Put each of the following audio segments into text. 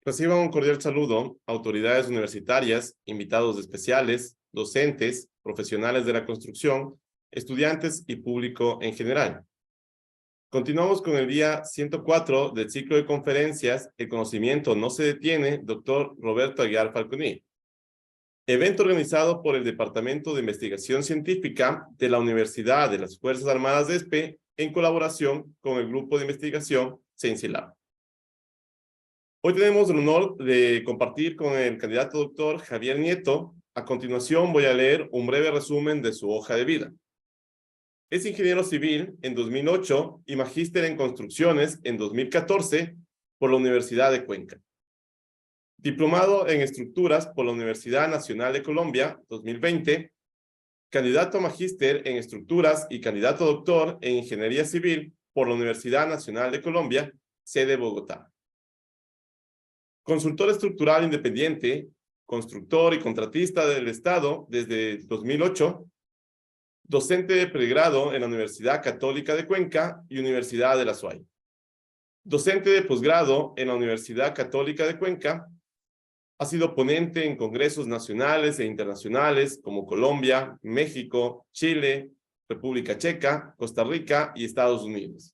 Reciban un cordial saludo autoridades universitarias, invitados especiales, docentes, profesionales de la construcción, estudiantes y público en general. Continuamos con el día 104 del ciclo de conferencias El conocimiento no se detiene, doctor Roberto Aguiar Falconi. Evento organizado por el Departamento de Investigación Científica de la Universidad de las Fuerzas Armadas de ESPE en colaboración con el Grupo de Investigación CienciLab. Hoy tenemos el honor de compartir con el candidato doctor Javier Nieto. A continuación voy a leer un breve resumen de su hoja de vida. Es ingeniero civil en 2008 y magíster en construcciones en 2014 por la Universidad de Cuenca. Diplomado en estructuras por la Universidad Nacional de Colombia 2020. Candidato a magíster en estructuras y candidato a doctor en ingeniería civil por la Universidad Nacional de Colombia, sede Bogotá. Consultor estructural independiente, constructor y contratista del Estado desde 2008, docente de pregrado en la Universidad Católica de Cuenca y Universidad de la SUAY. Docente de posgrado en la Universidad Católica de Cuenca, ha sido ponente en congresos nacionales e internacionales como Colombia, México, Chile, República Checa, Costa Rica y Estados Unidos.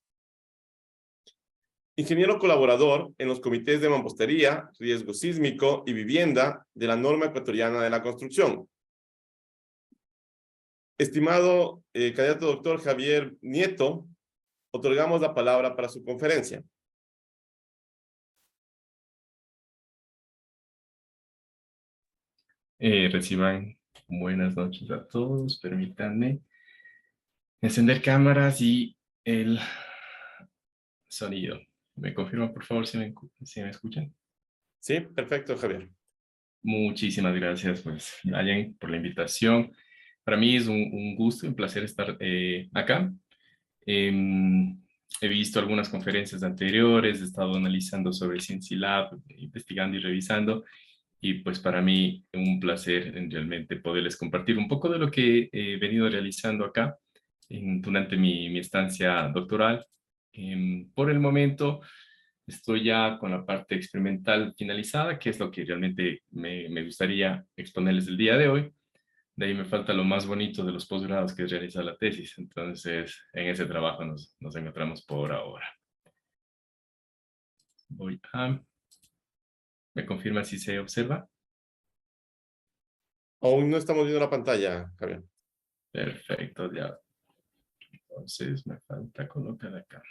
Ingeniero colaborador en los comités de mampostería, riesgo sísmico y vivienda de la norma ecuatoriana de la construcción. Estimado candidato doctor Javier Nieto, otorgamos la palabra para su conferencia. Reciban buenas noches a todos. Permítanme encender cámaras y el sonido. ¿Me confirman, por favor, si me escuchan? Sí, perfecto, Javier. Muchísimas gracias, pues, Nayen, por la invitación. Para mí es un gusto y un placer estar acá. He visto algunas conferencias anteriores, he estado analizando sobre CienciLab, investigando y revisando. Y pues para mí un placer en realmente poderles compartir un poco de lo que he venido realizando acá durante mi estancia doctoral. Por el momento estoy ya con la parte experimental finalizada, que es lo que realmente me gustaría exponerles el día de hoy. De ahí me falta lo más bonito de los posgrados, que es realizar la tesis. Entonces, en ese trabajo nos encontramos por ahora. ¿Me confirma si se observa? Aún no estamos viendo la pantalla, Javier. Perfecto, ya. Entonces me falta colocar acá.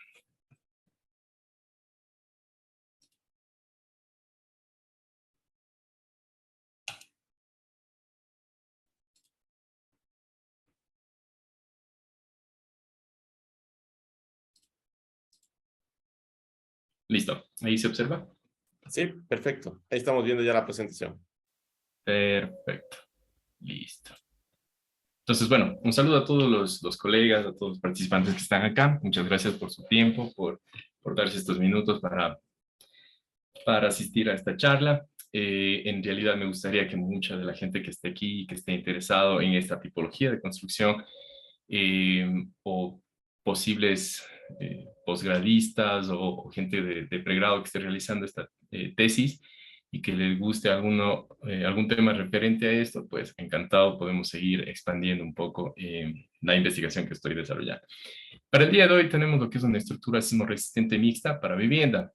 Listo, ahí se observa. Sí, perfecto. Ahí estamos viendo ya la presentación. Perfecto, listo. Entonces, bueno, un saludo a todos los colegas, a todos los participantes que están acá. Muchas gracias por su tiempo, por darse estos minutos para asistir a esta charla. En realidad me gustaría que mucha de la gente que esté aquí, que esté interesado en esta tipología de construcción o posibles posgradistas o gente de pregrado que esté realizando esta tesis y que les guste algún tema referente a esto, pues encantado podemos seguir expandiendo un poco la investigación que estoy desarrollando. Para el día de hoy tenemos lo que es una estructura sismo-resistente mixta para vivienda.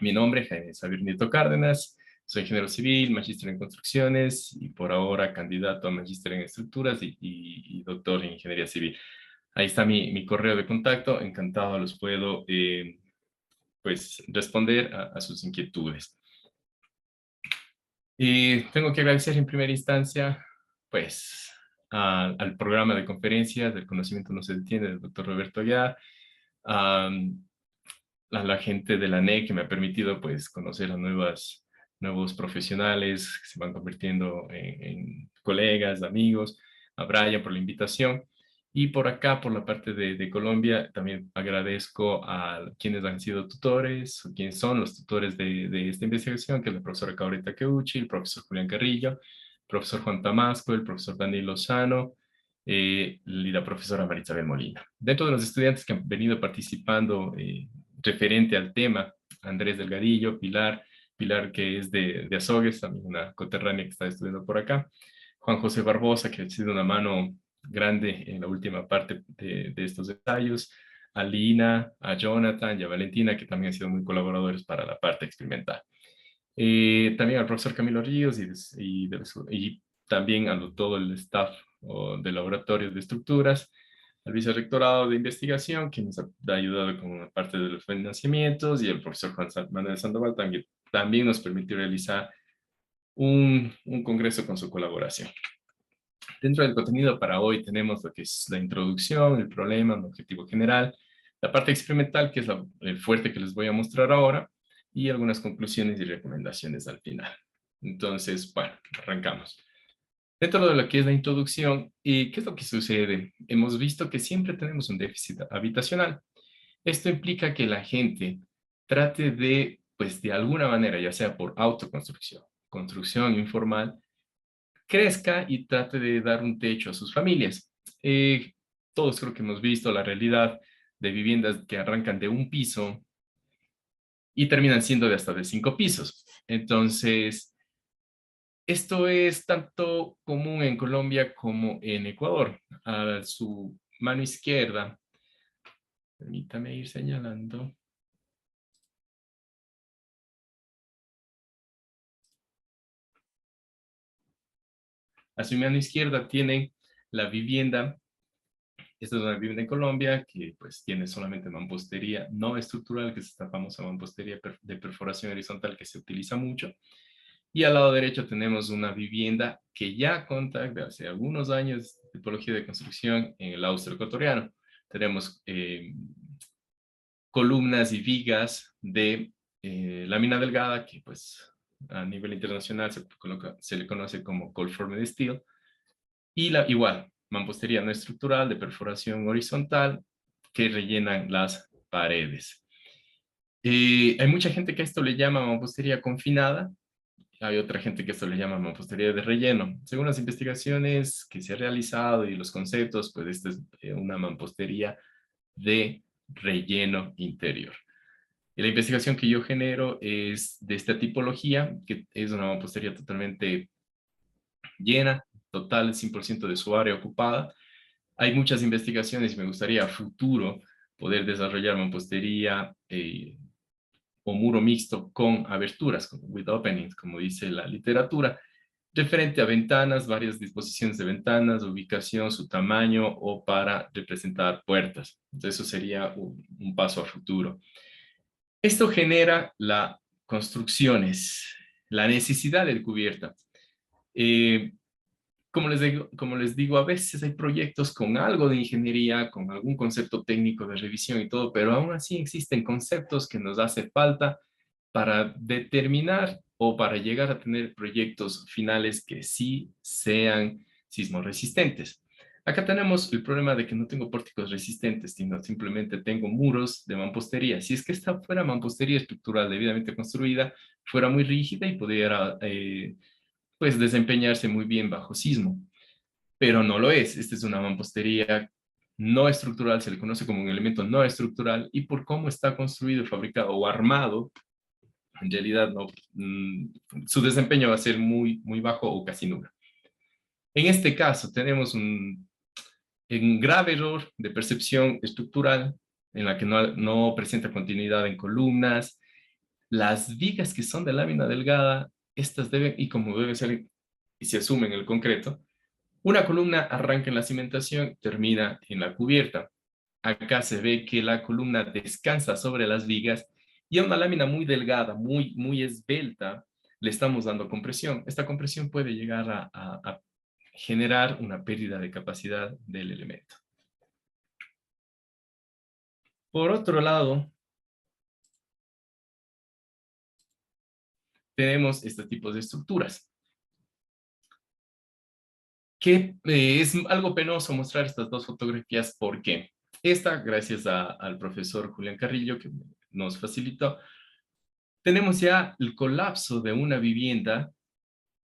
Mi nombre es Jaime Xavier Nieto Cárdenas, soy ingeniero civil, magíster en construcciones y por ahora candidato a magíster en estructuras y doctor en ingeniería civil. Ahí está mi correo de contacto, encantado los puedo pues responder a sus inquietudes. Y tengo que agradecer en primera instancia pues al programa de conferencias del conocimiento no se detiene del doctor Roberto Aguiar, a la gente de la NEC que me ha permitido pues conocer a nuevos profesionales que se van convirtiendo en colegas, amigos, a Brian por la invitación. Y por acá, por la parte de Colombia, también agradezco a quienes han sido tutores, o quienes son los tutores de esta investigación, que es la profesora Caureta Keuchi, el profesor Julián Carrillo, el profesor Juan Tamasco, el profesor Daniel Lozano, y la profesora Marisabel Molina. Dentro de los estudiantes que han venido participando referente al tema, Andrés Delgadillo, Pilar Pilar, que es de Azogues, también una coterránea que está estudiando por acá. Juan José Barbosa, que ha sido una mano grande en la última parte de estos ensayos. A Lina, a Jonathan y a Valentina, que también han sido muy colaboradores para la parte experimental. También al profesor Camilo Ríos y también todo el staff del laboratorio de estructuras, al vicerrectorado de investigación, que nos ha ayudado con una parte de los financiamientos, y el profesor Juan Manuel Sandoval también nos permitió realizar un congreso con su colaboración. Dentro del contenido para hoy tenemos lo que es la introducción, el problema, el objetivo general, la parte experimental, que es el fuerte que les voy a mostrar ahora, y algunas conclusiones y recomendaciones al final. Entonces, bueno, arrancamos. Dentro de lo que es la introducción, ¿qué es lo que sucede? Hemos visto que siempre tenemos un déficit habitacional. Esto implica que la gente trate de, pues de alguna manera, ya sea por autoconstrucción, construcción informal, crezca y trate de dar un techo a sus familias. Todos creo que hemos visto la realidad de viviendas que arrancan de un piso y terminan siendo de hasta de 5 pisos. Entonces, esto es tanto común en Colombia como en Ecuador. A su mano izquierda, permítame ir señalando. A su mano izquierda tienen la vivienda. Esta es una vivienda en Colombia que pues tiene solamente mampostería no estructural, que es esta famosa mampostería de perforación horizontal que se utiliza mucho. Y al lado derecho tenemos una vivienda que ya cuenta de hace algunos años de tipología de construcción en el Austro ecuatoriano. Tenemos columnas y vigas de lámina delgada, que pues a nivel internacional se le conoce como cold formed steel, y igual, mampostería no estructural de perforación horizontal que rellenan las paredes. Hay mucha gente que a esto le llama mampostería confinada, hay otra gente que esto le llama mampostería de relleno. Según las investigaciones que se han realizado y los conceptos, pues esta es una mampostería de relleno interior. Y la investigación que yo genero es de esta tipología, que es una mampostería totalmente llena, total 100% de su área ocupada. Hay muchas investigaciones y me gustaría a futuro poder desarrollar mampostería o muro mixto con aberturas, with openings, como dice la literatura, referente a ventanas, varias disposiciones de ventanas, ubicación, su tamaño o para representar puertas. Entonces eso sería un paso a futuro. Esto genera las construcciones, la necesidad de cubierta. Como les digo, a veces hay proyectos con algo de ingeniería, con algún concepto técnico de revisión y todo, pero aún así existen conceptos que nos hace falta para determinar o para llegar a tener proyectos finales que sí sean sismoresistentes. Acá tenemos el problema de que no tengo pórticos resistentes, sino simplemente tengo muros de mampostería. Si es que esta fuera mampostería estructural debidamente construida, fuera muy rígida y pudiera pues desempeñarse muy bien bajo sismo, pero no lo es. Esta es una mampostería no estructural, se le conoce como un elemento no estructural, y por cómo está construido, fabricado o armado, en realidad no, su desempeño va a ser muy bajo o casi nulo. En este caso tenemos un grave error de percepción estructural en la que no presenta continuidad en columnas. Las vigas que son de lámina delgada, estas deben, y como debe ser, y se asume en el concreto, una columna arranca en la cimentación, termina en la cubierta. Acá se ve que la columna descansa sobre las vigas y a una lámina muy delgada, muy esbelta, le estamos dando compresión. Esta compresión puede llegar a generar una pérdida de capacidad del elemento. Por otro lado, tenemos este tipo de estructuras, que es algo penoso mostrar estas dos fotografías. ¿Por qué? Esta, gracias al profesor Julián Carrillo, que nos facilitó, tenemos ya el colapso de una vivienda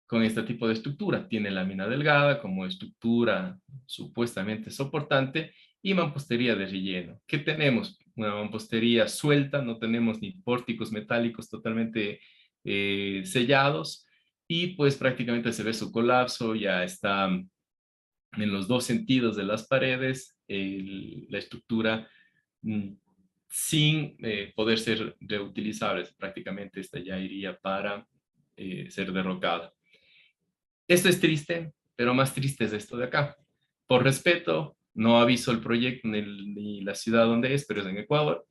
con este tipo de estructura. Tiene lámina delgada como estructura supuestamente soportante y mampostería de relleno. ¿Qué tenemos? Una mampostería suelta, no tenemos ni pórticos metálicos totalmente sellados, y pues prácticamente se ve su colapso, ya está en los dos sentidos de las paredes, la estructura mm, sin poder ser reutilizables. Prácticamente esta ya iría para ser derrocada. Esto es triste, pero más triste es esto de acá. Por respeto, no aviso el proyecto ni la ciudad donde es, pero es en Ecuador.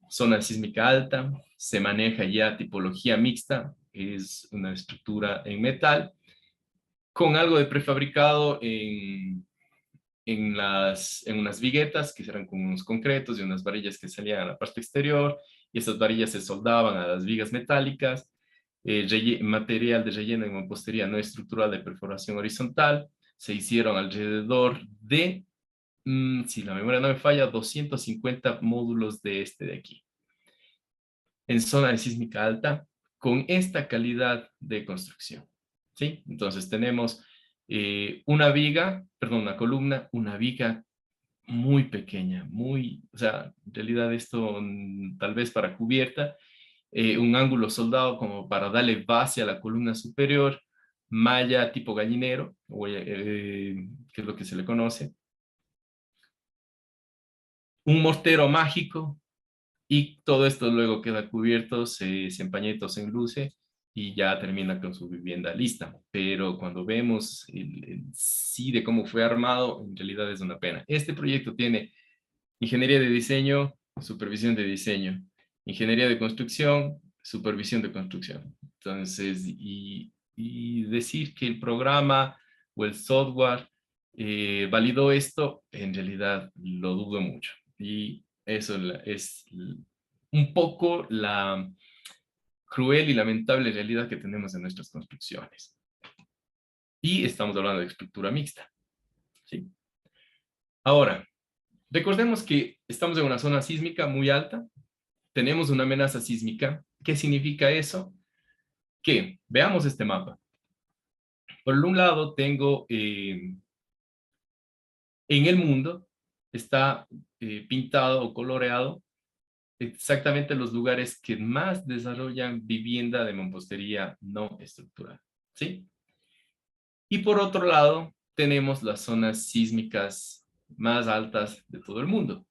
Zona sísmica alta, se maneja ya tipología mixta, es una estructura en metal, con algo de prefabricado en unas viguetas que eran con unos concretos y unas varillas que salían a la parte exterior, y esas varillas se soldaban a las vigas metálicas, material de relleno en mampostería no estructural de perforación horizontal, se hicieron alrededor de, si la memoria no me falla, 250 módulos de este de aquí, en zona de sísmica alta, con esta calidad de construcción, ¿sí? Entonces tenemos una columna, una viga muy pequeña, o sea, en realidad esto tal vez para cubierta, un ángulo soldado como para darle base a la columna superior, malla tipo gallinero, que es lo que se le conoce, un mortero mágico, y todo esto luego queda cubierto, se empañeta, se enluce y ya termina con su vivienda lista. Pero cuando vemos el sí de cómo fue armado, en realidad es una pena. Este proyecto tiene ingeniería de diseño, supervisión de diseño, ingeniería de construcción, supervisión de construcción. Entonces, y decir que el programa o el software validó esto, en realidad lo dudo mucho. Y eso es un poco la cruel y lamentable realidad que tenemos en nuestras construcciones. Y estamos hablando de estructura mixta, ¿sí? Ahora, recordemos que estamos en una zona sísmica muy alta, tenemos una amenaza sísmica. ¿Qué significa eso? Que veamos este mapa. Por un lado tengo en el mundo, está pintado o coloreado exactamente los lugares que más desarrollan vivienda de mampostería no estructural, ¿sí? Y por otro lado, tenemos las zonas sísmicas más altas de todo el mundo.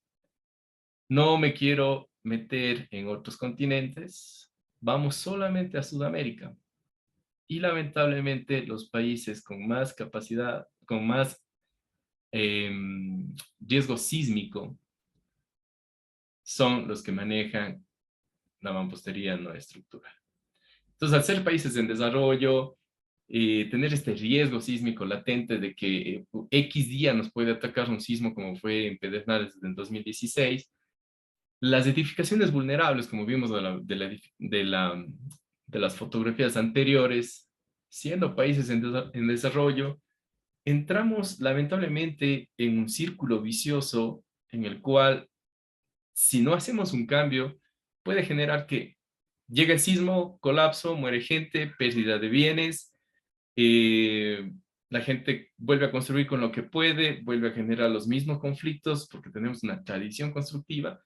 No me quiero meter en otros continentes, vamos solamente a Sudamérica. Y lamentablemente los países con más capacidad, con más riesgo sísmico, son los que manejan la mampostería no estructural. Entonces, al ser países en desarrollo, tener este riesgo sísmico latente de que X día nos puede atacar un sismo como fue en Pedernales en 2016, las edificaciones vulnerables, como vimos de las fotografías anteriores, siendo países en desarrollo, entramos lamentablemente en un círculo vicioso en el cual, si no hacemos un cambio, puede generar que llega el sismo, colapso, muere gente, pérdida de bienes, eh, la gente vuelve a construir con lo que puede, vuelve a generar los mismos conflictos porque tenemos una tradición constructiva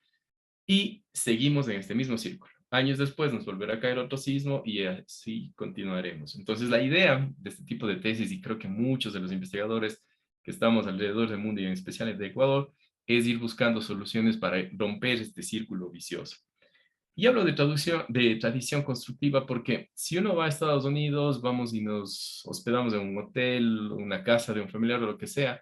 y seguimos en este mismo círculo. Años después nos volverá a caer otro sismo y así continuaremos. Entonces la idea de este tipo de tesis, y creo que muchos de los investigadores que estamos alrededor del mundo y en especial de Ecuador, es ir buscando soluciones para romper este círculo vicioso. Y hablo de tradición constructiva porque si uno va a Estados Unidos, vamos y nos hospedamos en un hotel, una casa de un familiar o lo que sea,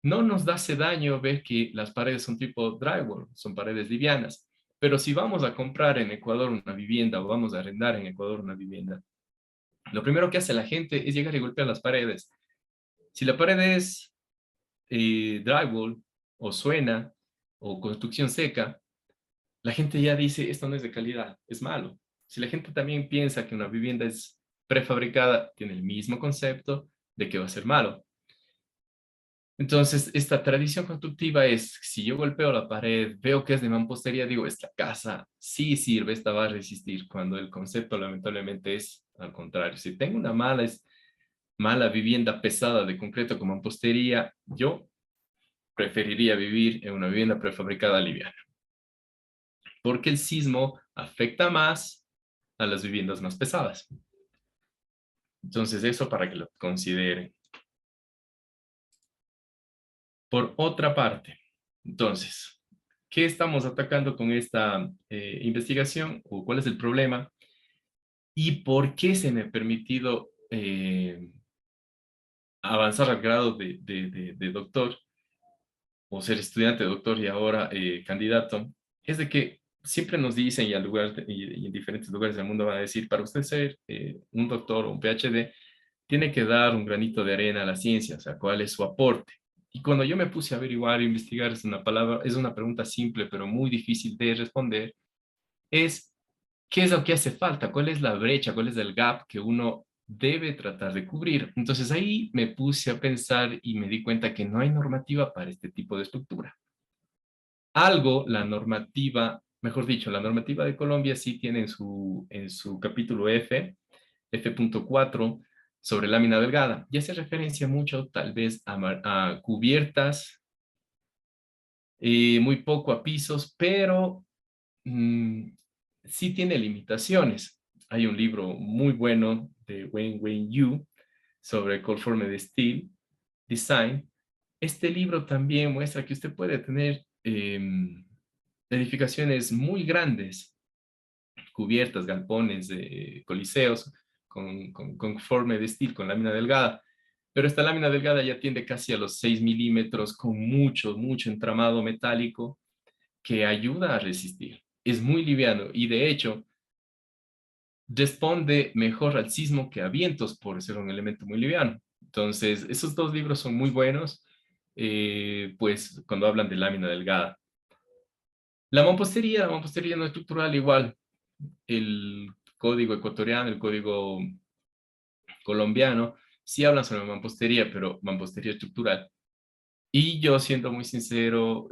no nos hace daño ver que las paredes son tipo drywall, son paredes livianas. Pero si vamos a comprar en Ecuador una vivienda o vamos a arrendar en Ecuador una vivienda, lo primero que hace la gente es llegar y golpear las paredes. Si la pared es drywall o suena o construcción seca, la gente ya dice, esto no es de calidad, es malo. Si la gente también piensa que una vivienda es prefabricada, tiene el mismo concepto de que va a ser malo. Entonces, esta tradición constructiva es, si yo golpeo la pared, veo que es de mampostería, digo, esta casa sí sirve, esta va a resistir, cuando el concepto lamentablemente es al contrario. Si tengo una mala vivienda pesada de concreto con mampostería, yo preferiría vivir en una vivienda prefabricada liviana. Porque el sismo afecta más, a las viviendas más pesadas. Entonces, eso para que lo consideren. Por otra parte, entonces, ¿qué estamos atacando con esta investigación? ¿O cuál es el problema? ¿Y por qué se me ha permitido avanzar al grado de doctor o ser estudiante de doctor y ahora candidato? Es de que siempre nos dicen y en diferentes lugares del mundo van a decir, para usted ser un doctor o un PhD, tiene que dar un granito de arena a la ciencia, o sea, cuál es su aporte. Y cuando yo me puse a averiguar e investigar, es una pregunta simple, pero muy difícil de responder, es ¿qué es lo que hace falta? ¿Cuál es la brecha? ¿Cuál es el gap que uno debe tratar de cubrir? Entonces ahí me puse a pensar y me di cuenta que no hay normativa para este tipo de estructura. La normativa, mejor dicho, la normativa de Colombia sí tiene en su capítulo F.4, sobre lámina delgada, y hace referencia mucho tal vez a cubiertas, muy poco a pisos, pero mm, sí tiene limitaciones. Hay un libro muy bueno de Wayne Yu sobre Conforme de Steel Design. Este libro también muestra que usted puede tener edificaciones muy grandes, cubiertas, galpones, coliseos, con forma de steel, con lámina delgada. Pero esta lámina delgada ya tiende casi a los 6 milímetros, con mucho entramado metálico que ayuda a resistir. Es muy liviano y de hecho responde mejor al sismo que a vientos por ser un elemento muy liviano. Entonces, esos dos libros son muy buenos, pues cuando hablan de lámina delgada. La mampostería no estructural igual. El código ecuatoriano, el código colombiano, sí hablan sobre mampostería, pero mampostería estructural. Y yo, siendo muy sincero,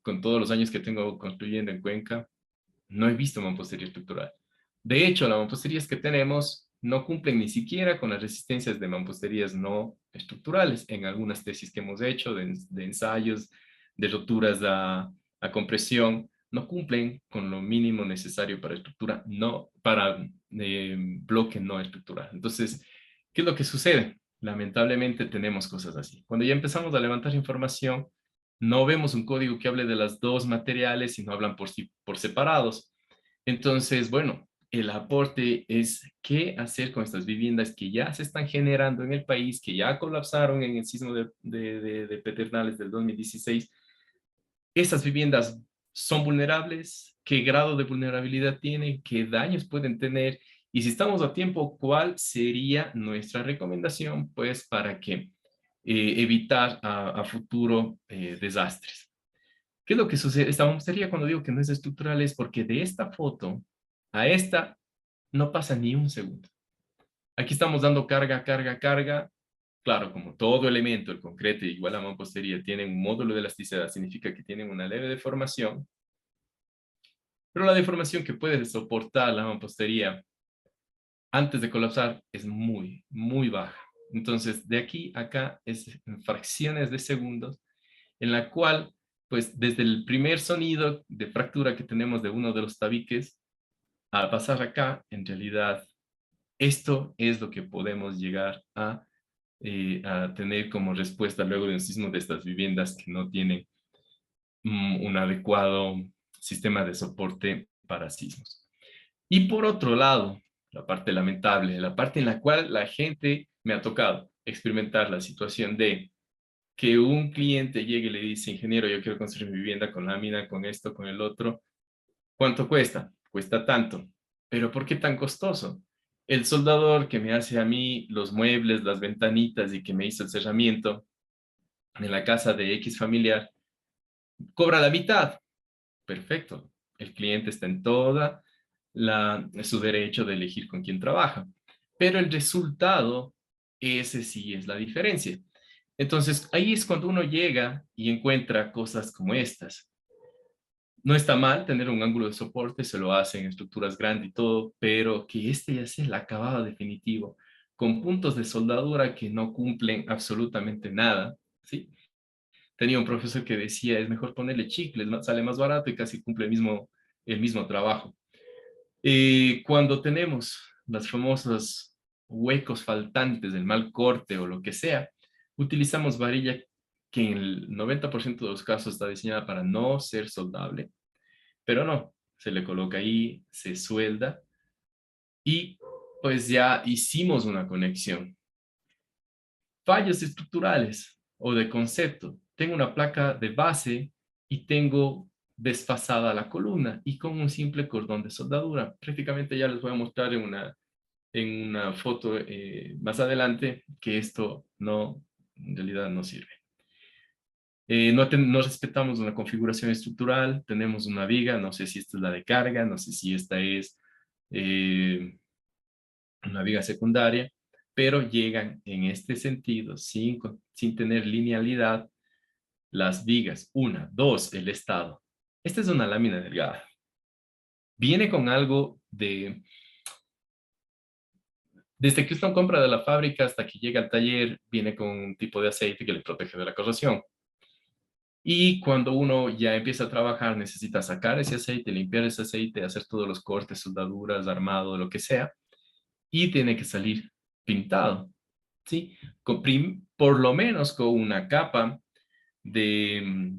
con todos los años que tengo construyendo en Cuenca, no he visto mampostería estructural. De hecho, las mamposterías que tenemos no cumplen ni siquiera con las resistencias de mamposterías no estructurales en algunas tesis que hemos hecho de ensayos, de roturas a compresión, no cumplen con lo mínimo necesario para estructura, no, para bloque no estructural. Entonces, ¿qué es lo que sucede? Lamentablemente tenemos cosas así. Cuando ya empezamos a levantar información, no vemos un código que hable de las dos materiales, sino hablan por separados. Entonces, bueno, el aporte es qué hacer con estas viviendas que ya se están generando en el país, que ya colapsaron en el sismo de Pedernales del 2016. ¿Esas viviendas son vulnerables? ¿Qué grado de vulnerabilidad tienen? ¿Qué daños pueden tener? Y si estamos a tiempo, ¿cuál sería nuestra recomendación, pues, para que evitar a futuro desastres? ¿Qué es lo que sucede? Esta mampostería, cuando digo que no es estructural, es porque de esta foto a esta no pasa ni un segundo. Aquí estamos dando carga. Claro, como todo elemento, el concreto igual la mampostería, tienen un módulo de elasticidad, significa que tienen una leve deformación, pero la deformación que puede soportar la mampostería antes de colapsar es muy baja. Entonces, de aquí a acá es en fracciones de segundos, en la cual, pues, desde el primer sonido de fractura que tenemos de uno de los tabiques, a pasar acá, en realidad, esto es lo que podemos llegar a tener como respuesta luego de un sismo de estas viviendas que no tienen un adecuado sistema de soporte para sismos. Y por otro lado, la parte lamentable, la parte en la cual la gente me ha tocado experimentar la situación de que un cliente llegue y le dice, ingeniero, yo quiero construir mi vivienda con lámina, con esto, con el otro. ¿Cuánto cuesta? Cuesta tanto. ¿Pero por qué tan costoso? El soldador que me hace a mí los muebles, las ventanitas y que me hizo el cerramiento en la casa de X familiar, cobra la mitad. Perfecto. El cliente está en su derecho de elegir con quién trabaja. Pero el resultado, ese sí es la diferencia. Entonces, ahí es cuando uno llega y encuentra cosas como estas. No está mal tener un ángulo de soporte, se lo hacen en estructuras grandes y todo, pero que este ya sea el acabado definitivo, con puntos de soldadura que no cumplen absolutamente nada, ¿sí? Tenía un profesor que decía, es mejor ponerle chicles, sale más barato y casi cumple el mismo trabajo. Cuando tenemos las famosas huecos faltantes del mal corte o lo que sea, utilizamos varilla que en el 90% de los casos está diseñada para no ser soldable, pero no, se le coloca ahí, se suelda y pues ya hicimos una conexión. Fallos estructurales o de concepto. Tengo una placa de base y tengo desfasada la columna y con un simple cordón de soldadura. Prácticamente ya les voy a mostrar en una foto más adelante que esto no, en realidad no sirve. No respetamos una configuración estructural, tenemos una viga, no sé si esta es la de carga, no sé si esta es eh, una viga secundaria, pero llegan en este sentido sin tener linealidad las vigas. Una, dos, el estado. Esta es una lámina delgada. Viene con algo de... Desde que usted compra de la fábrica hasta que llega al taller, viene con un tipo de aceite que le protege de la corrosión. Y cuando uno ya empieza a trabajar, necesita sacar ese aceite, limpiar ese aceite, hacer todos los cortes, soldaduras, armado, lo que sea, y tiene que salir pintado, ¿sí? Por lo menos con una capa de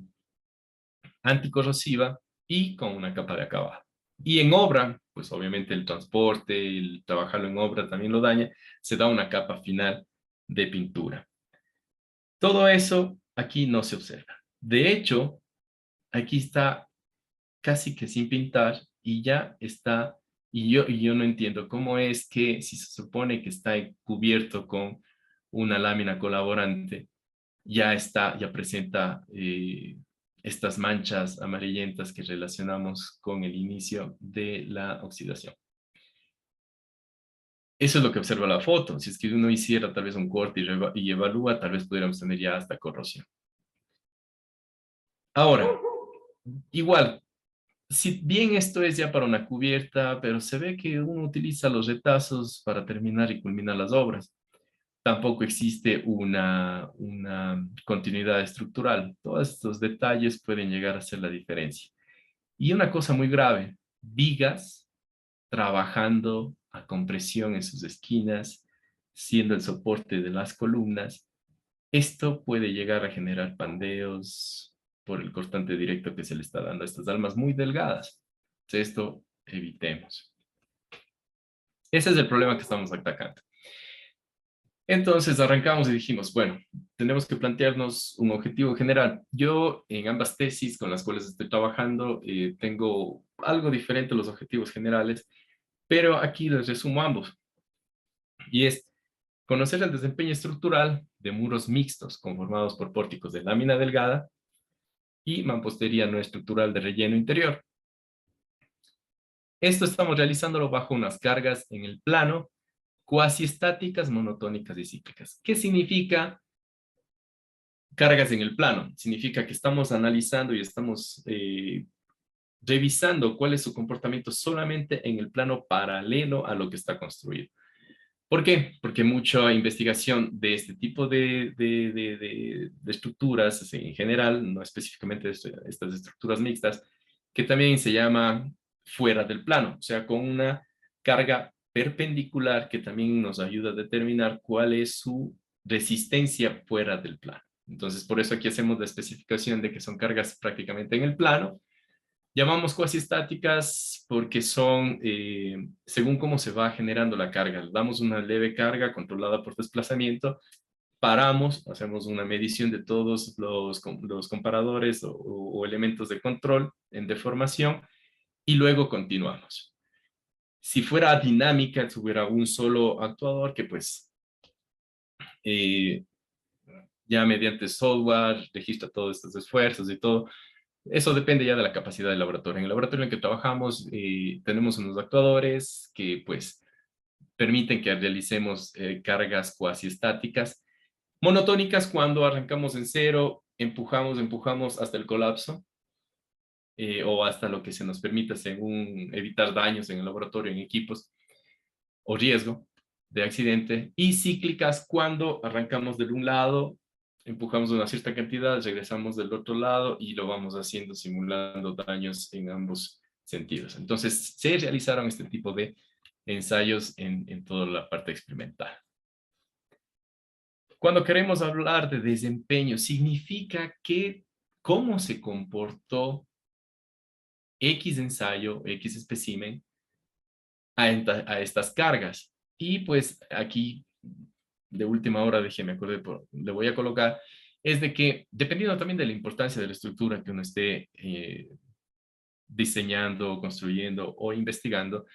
anticorrosiva y con una capa de acabado. Y en obra, pues obviamente el transporte, el trabajarlo en obra también lo daña, se da una capa final de pintura. Todo eso aquí no se observa. De hecho, aquí está casi que sin pintar y ya está, y yo no entiendo cómo es que si se supone que está cubierto con una lámina colaborante, ya está, ya presenta estas manchas amarillentas que relacionamos con el inicio de la oxidación. Eso es lo que observa la foto. Si es que uno hiciera tal vez un corte y evalúa, tal vez pudiéramos tener ya hasta corrosión. Ahora, igual, si bien esto es ya para una cubierta, pero se ve que uno utiliza los retazos para terminar y culminar las obras. Tampoco existe una continuidad estructural. Todos estos detalles pueden llegar a hacer la diferencia. Y una cosa muy grave, vigas trabajando a compresión en sus esquinas, siendo el soporte de las columnas. Esto puede llegar a generar pandeos por el cortante directo que se le está dando a estas almas muy delgadas. Entonces, esto evitemos. Ese es el problema que estamos atacando. Entonces arrancamos y dijimos, bueno, tenemos que plantearnos un objetivo general. Yo en ambas tesis con las cuales estoy trabajando tengo algo diferente a los objetivos generales, pero aquí les resumo ambos. Y es conocer el desempeño estructural de muros mixtos conformados por pórticos de lámina delgada y mampostería no estructural de relleno interior. Esto estamos realizándolo bajo unas cargas en el plano cuasi estáticas, monotónicas y cíclicas. ¿Qué significa cargas en el plano? Significa que estamos analizando y estamos revisando cuál es su comportamiento solamente en el plano paralelo a lo que está construido. ¿Por qué? Porque mucha investigación de este tipo de estructuras en general, no específicamente estas estructuras mixtas, que también se llama fuera del plano, o sea, con una carga perpendicular que también nos ayuda a determinar cuál es su resistencia fuera del plano. Entonces, por eso aquí hacemos la especificación de que son cargas prácticamente en el plano. Llamamos cuasi estáticas porque son, según cómo se va generando la carga, damos una leve carga controlada por desplazamiento, paramos, hacemos una medición de todos los comparadores o elementos de control en deformación y luego continuamos. Si fuera dinámica, si hubiera un solo actuador que pues ya mediante software registra todos estos esfuerzos y todo. Eso depende ya de la capacidad del laboratorio. En el laboratorio en el que trabajamos tenemos unos actuadores que pues permiten que realicemos cargas cuasi estáticas, monotónicas cuando arrancamos en cero, empujamos hasta el colapso o hasta lo que se nos permita según evitar daños en el laboratorio, en equipos o riesgo de accidente, y cíclicas cuando arrancamos de un lado, empujamos una cierta cantidad, regresamos del otro lado y lo vamos haciendo simulando daños en ambos sentidos. Entonces, se realizaron este tipo de ensayos en toda la parte experimental. Cuando queremos hablar de desempeño, significa que cómo se comportó X ensayo, X espécimen a estas cargas. Y pues aquí, de última hora, déjeme acordar, le voy a colocar, es de que dependiendo también de la importancia de la estructura que uno esté diseñando, construyendo o investigando,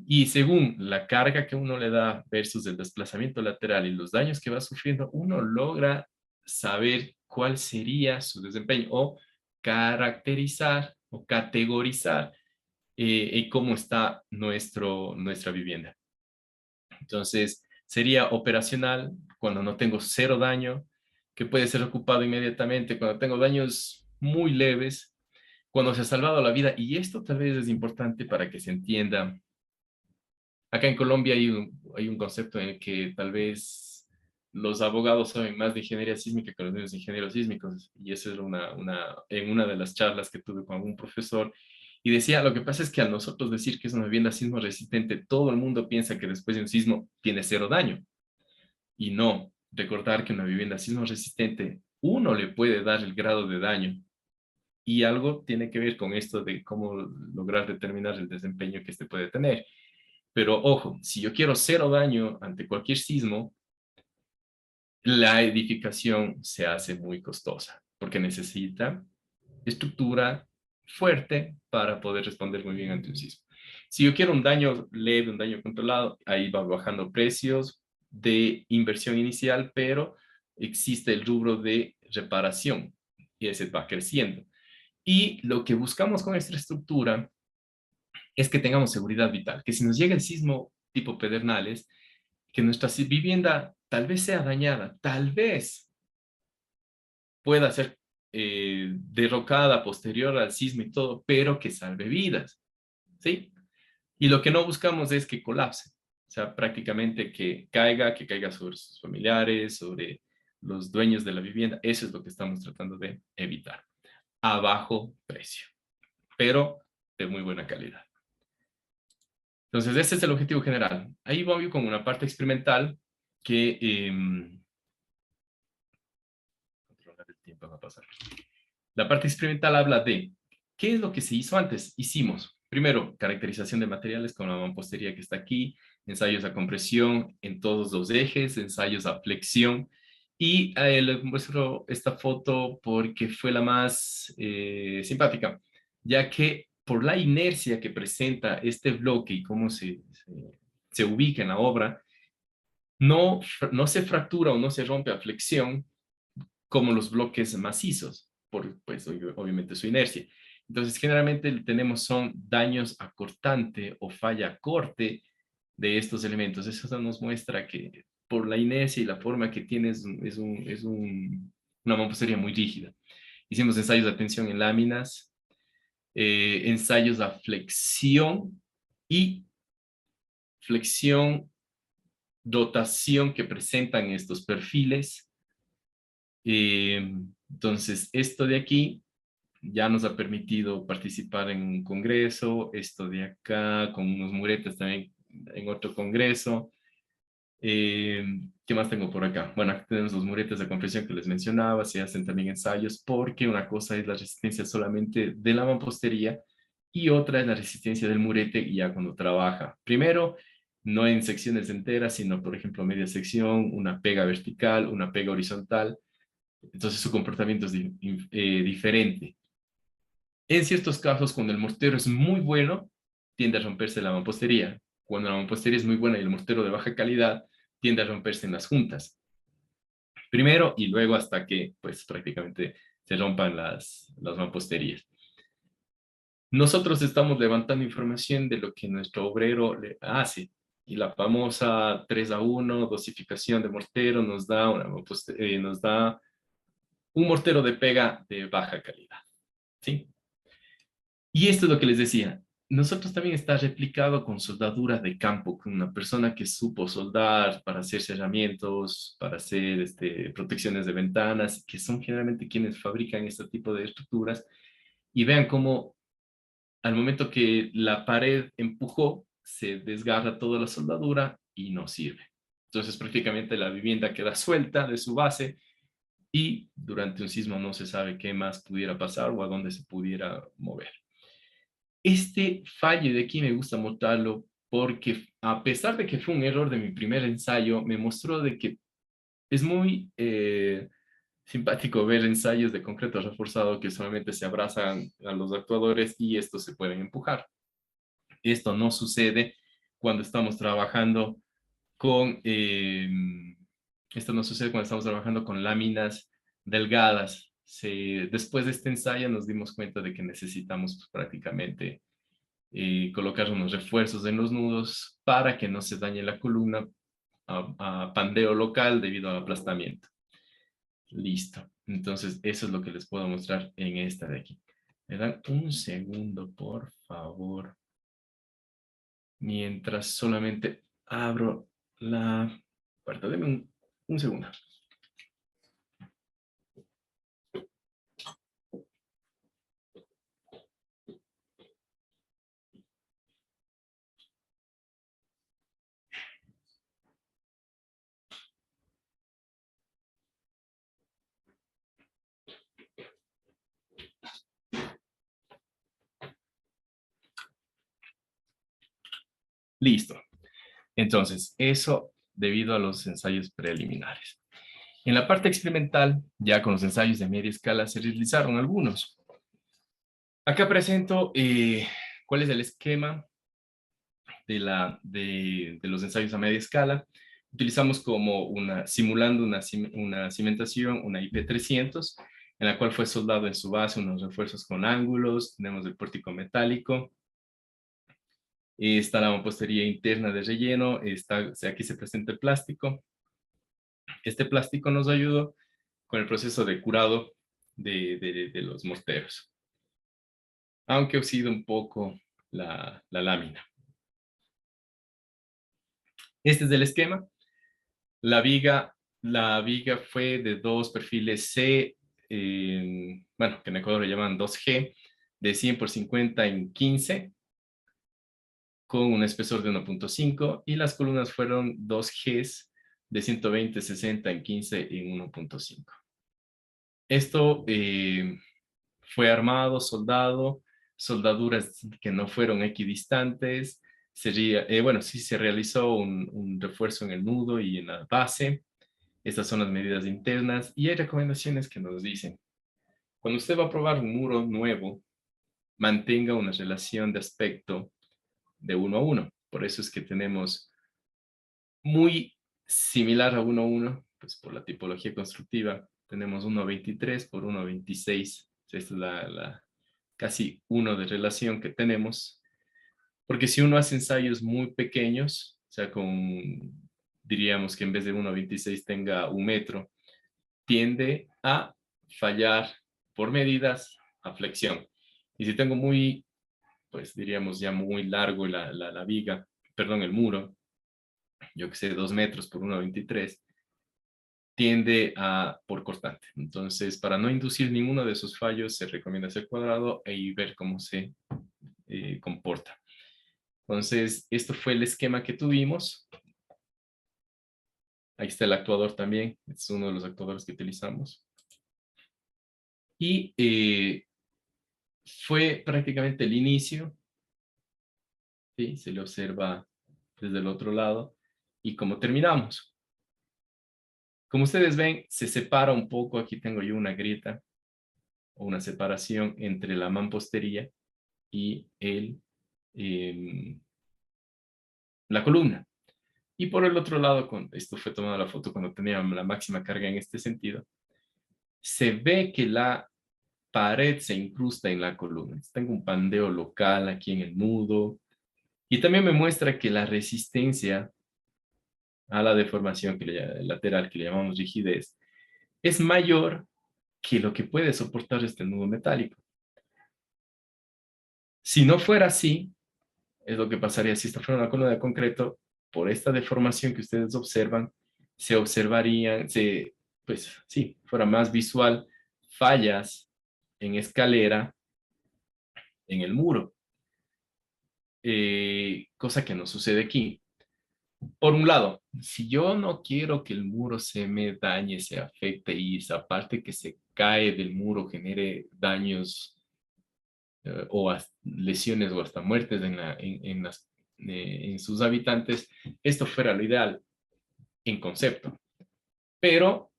y según la carga que uno le da versus el desplazamiento lateral y los daños que va sufriendo, uno logra saber cuál sería su desempeño o caracterizar o categorizar cómo está nuestra vivienda. Entonces, sería operacional cuando no tengo cero daño, que puede ser ocupado inmediatamente, cuando tengo daños muy leves, cuando se ha salvado la vida. Y esto tal vez es importante para que se entienda. Acá en Colombia hay un concepto en el que tal vez los abogados saben más de ingeniería sísmica que los mismos ingenieros sísmicos. Y eso es en una de las charlas que tuve con algún profesor. Y decía, lo que pasa es que al nosotros decir que es una vivienda sismo resistente, todo el mundo piensa que después de un sismo tiene cero daño. Y no, recordar que una vivienda sismo resistente, uno le puede dar el grado de daño. Y algo tiene que ver con esto de cómo lograr determinar el desempeño que este puede tener. Pero ojo, si yo quiero cero daño ante cualquier sismo, la edificación se hace muy costosa porque necesita estructura fuerte para poder responder muy bien ante un sismo. Si yo quiero un daño leve, un daño controlado, ahí va bajando precios de inversión inicial, pero existe el rubro de reparación y ese va creciendo. Y lo que buscamos con esta estructura es que tengamos seguridad vital, que si nos llega el sismo tipo Pedernales, que nuestra vivienda tal vez sea dañada, tal vez pueda ser derrocada posterior al sismo y todo, pero que salve vidas, ¿sí? Y lo que no buscamos es que colapse, o sea, prácticamente que caiga sobre sus familiares, sobre los dueños de la vivienda. Eso es lo que estamos tratando de evitar, a bajo precio, pero de muy buena calidad. Entonces, ese es el objetivo general. Ahí voy con una parte experimental que... controlar el tiempo va a pasar. La parte experimental habla de qué es lo que se hizo antes. Hicimos, primero, caracterización de materiales con la mampostería que está aquí, ensayos a compresión en todos los ejes, ensayos a flexión. Y les muestro esta foto porque fue la más simpática, ya que por la inercia que presenta este bloque y cómo se ubica en la obra, no se fractura o no se rompe a flexión como los bloques macizos, por pues, obviamente su inercia. Entonces, generalmente tenemos son daños a cortante o falla a corte de estos elementos. Eso nos muestra que por la inercia y la forma que tiene una mampostería muy rígida. Hicimos ensayos de tensión en láminas, ensayos a y flexión, dotación que presentan estos perfiles. Entonces, esto de aquí ya nos ha permitido participar en un congreso, esto de acá, con unos muretes también en otro congreso. ¿Qué más tengo por acá? Bueno, aquí tenemos los muretes de compresión que les mencionaba, se hacen también ensayos porque una cosa es la resistencia solamente de la mampostería y otra es la resistencia del murete ya cuando trabaja. Primero, no en secciones enteras, sino por ejemplo media sección, una pega vertical, una pega horizontal. Entonces su comportamiento es diferente. En ciertos casos, cuando el mortero es muy bueno, tiende a romperse la mampostería. Cuando la mampostería es muy buena y el mortero de baja calidad, tiende a romperse en las juntas. Primero y luego hasta que, pues, prácticamente se rompan las mamposterías. Nosotros estamos levantando información de lo que nuestro obrero le hace. Y la famosa 3-1, dosificación de mortero, nos da un mortero de pega de baja calidad. ¿Sí? Y esto es lo que les decía. Nosotros también está replicado con soldadura de campo, con una persona que supo soldar para hacer cerramientos, para hacer protecciones de ventanas, que son generalmente quienes fabrican este tipo de estructuras. Y vean cómo al momento que la pared empujó, se desgarra toda la soldadura y no sirve. Entonces prácticamente la vivienda queda suelta de su base y durante un sismo no se sabe qué más pudiera pasar o a dónde se pudiera mover. Este fallo de aquí me gusta mostrarlo porque a pesar de que fue un error de mi primer ensayo, me mostró de que es muy simpático ver ensayos de concreto reforzado que solamente se abrazan a los actuadores y estos se pueden empujar. Esto no sucede cuando estamos trabajando con, esto no sucede cuando estamos trabajando con láminas delgadas. Después de este ensayo nos dimos cuenta de que necesitamos pues, prácticamente colocar unos refuerzos en los nudos para que no se dañe la columna a pandeo local debido al aplastamiento. Listo. Entonces, eso es lo que les puedo mostrar en esta de aquí. Me dan un segundo, por favor. Mientras solamente abro la puerta. Deme un segundo. Listo. Entonces, eso debido a los ensayos preliminares. En la parte experimental, ya con los ensayos de media escala, se realizaron algunos. Acá presento cuál es el esquema de los ensayos a media escala. Utilizamos como simulando una cimentación, una IP300, en la cual fue soldado en su base unos refuerzos con ángulos, tenemos el pórtico metálico, está la mampostería interna de relleno, aquí se presenta el plástico. Este plástico nos ayudó con el proceso de curado de los morteros, aunque oxida un poco la lámina. Este es el esquema. La viga fue de dos perfiles C, bueno, que en Ecuador le llaman 2G, de 100 por 50 en 15, con un espesor de 1.5, y las columnas fueron 2Gs de 120, 60 en 15 en 1.5. Esto fue armado, soldado, soldaduras que no fueron equidistantes. Bueno, sí se realizó un refuerzo en el nudo y en la base. Estas son las medidas internas y hay recomendaciones que nos dicen, cuando usted va a probar un muro nuevo, mantenga una relación de aspecto de 1:1. Por eso es que tenemos muy similar a 1:1, pues por la tipología constructiva, tenemos 1:23 por 1:26. Esta es casi 1 de relación que tenemos. Porque si uno hace ensayos muy pequeños, o sea, diríamos que en vez de 1:26 tenga 1 metro, tiende a fallar por medidas a flexión. Y si tengo pues diríamos ya muy largo la viga, perdón, el muro, yo que sé, 2 metros por 1:23, tiende por cortante. Entonces, para no inducir ninguno de esos fallos, se recomienda hacer cuadrado y ver cómo se comporta. Entonces, esto fue el esquema que tuvimos. Ahí está el actuador también, es uno de los actuadores que utilizamos. Y fue prácticamente el inicio, ¿sí? Se le observa desde el otro lado, y cómo terminamos. Como ustedes ven, se separa un poco, aquí tengo yo una grieta, o una separación entre la mampostería y la columna. Y por el otro lado, esto fue tomada la foto cuando tenía la máxima carga en este sentido, se ve que la pared se incrusta en la columna. Tengo un pandeo local aquí en el nudo, y también me muestra que la resistencia a la deformación lateral, que le llamamos rigidez, es mayor que lo que puede soportar este nudo metálico. Si no fuera así, es lo que pasaría si esta fuera una columna de concreto, por esta deformación que ustedes observan, se observarían, pues sí, fuera más visual, fallas en escalera en el muro. cosa que no sucede aquí. Por un lado, si yo no quiero que el muro se me dañe, se afecte y esa parte que se cae del muro genere daños lesiones o hasta muertes en sus habitantes, esto fuera lo ideal en concepto. Pero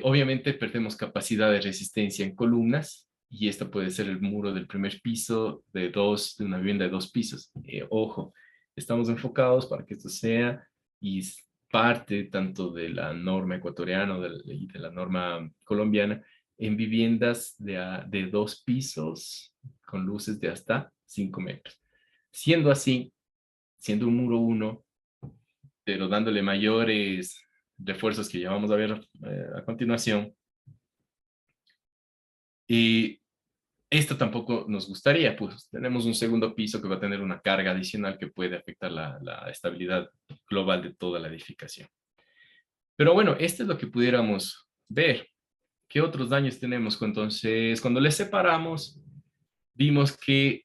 obviamente perdemos capacidad de resistencia en columnas y esto puede ser el muro del primer piso de una vivienda de 2 pisos. Ojo, estamos enfocados para que esto sea y parte tanto de la norma ecuatoriana y de la norma colombiana en viviendas de 2 pisos con luces de hasta 5 metros. Siendo así, siendo un muro 1, pero dándole mayores refuerzos que ya vamos a ver a continuación. Y esto tampoco nos gustaría, pues tenemos un segundo piso que va a tener una carga adicional que puede afectar la estabilidad global de toda la edificación. Pero bueno, esto es lo que pudiéramos ver. ¿Qué otros daños tenemos? Entonces, cuando les separamos, vimos que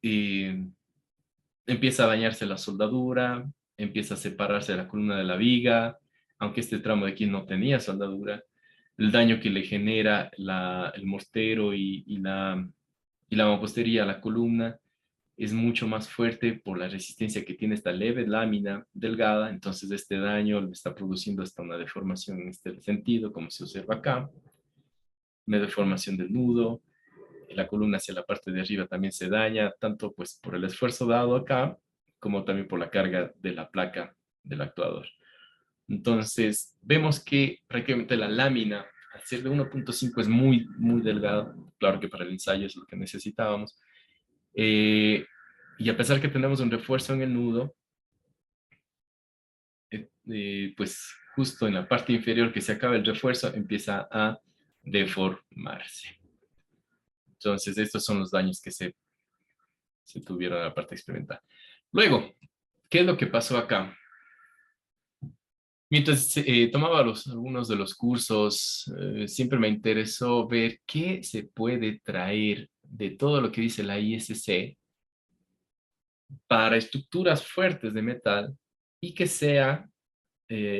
empieza a dañarse la soldadura, empieza a separarse la columna de la viga, aunque este tramo de aquí no tenía soldadura, el daño que le genera el mortero y la mampostería a la columna es mucho más fuerte por la resistencia que tiene esta leve lámina delgada, entonces este daño le está produciendo hasta una deformación en este sentido, como se observa acá, una deformación del nudo, la columna hacia la parte de arriba también se daña, tanto pues por el esfuerzo dado acá, como también por la carga de la placa del actuador. Entonces, vemos que prácticamente la lámina, al ser de 1.5, es muy, muy delgada. Claro que para el ensayo es lo que necesitábamos. Y a pesar que tenemos un refuerzo en el nudo, pues justo en la parte inferior que se acaba el refuerzo, empieza a deformarse. Entonces, estos son los daños que se tuvieron en la parte experimental. Luego, ¿qué es lo que pasó acá? Mientras tomaba algunos de los cursos, siempre me interesó ver qué se puede traer de todo lo que dice la ISC para estructuras fuertes de metal y que sea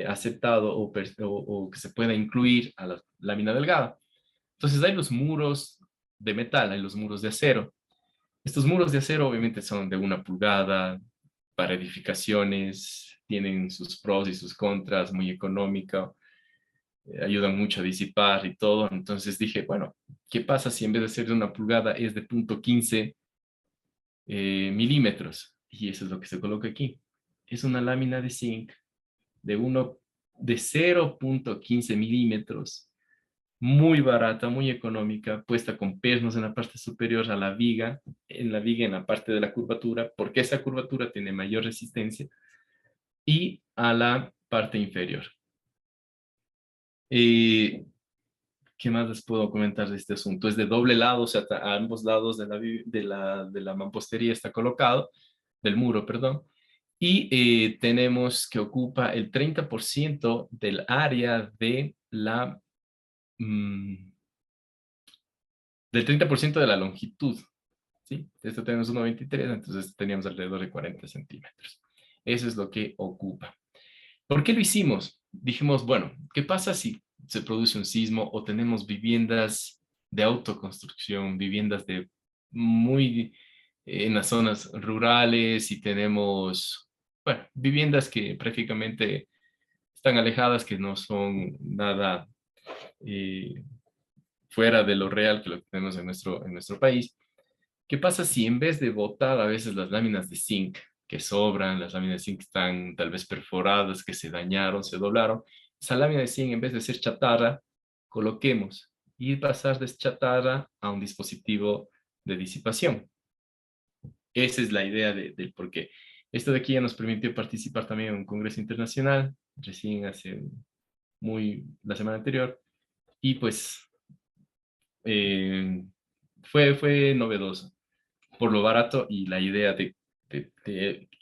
aceptado o que se pueda incluir a la lámina delgada. Entonces hay los muros de metal, hay los muros de acero. Estos muros de acero obviamente son de 1 pulgada para edificaciones, tienen sus pros y sus contras, muy económica, ayudan mucho a disipar y todo. Entonces dije, bueno, ¿qué pasa si en vez de ser de 1 pulgada es de 0.15 milímetros? Y eso es lo que se coloca aquí. Es una lámina de zinc de 0.15 milímetros, muy barata, muy económica, puesta con pernos en la parte superior a la viga, en la parte de la curvatura, porque esa curvatura tiene mayor resistencia, y a la parte inferior. ¿Qué más les puedo comentar de este asunto? Es de doble lado, o sea, a ambos lados de la mampostería está colocado, del muro, perdón, y tenemos que ocupa el 30% del área mm, del 30% de la longitud, ¿sí? Esto tenemos 1,23, entonces teníamos alrededor de 40 centímetros. Eso es lo que ocupa. ¿Por qué lo hicimos? Dijimos, bueno, ¿qué pasa si se produce un sismo o tenemos viviendas de autoconstrucción, viviendas de muy en las zonas rurales y tenemos, bueno, viviendas que prácticamente están alejadas, que no son nada eh, fuera de lo real que lo que tenemos en nuestro país? ¿Qué pasa si en vez de botar a veces las láminas de zinc que sobran, las láminas de zinc están tal vez perforadas, que se dañaron, se doblaron, esa lámina de zinc en vez de ser chatarra, coloquemos y pasar de chatarra a un dispositivo de disipación? Esa es la idea del por qué. Esto de aquí ya nos permitió participar también en un congreso internacional, recién la semana anterior, y pues eh, fue novedoso por lo barato y la idea de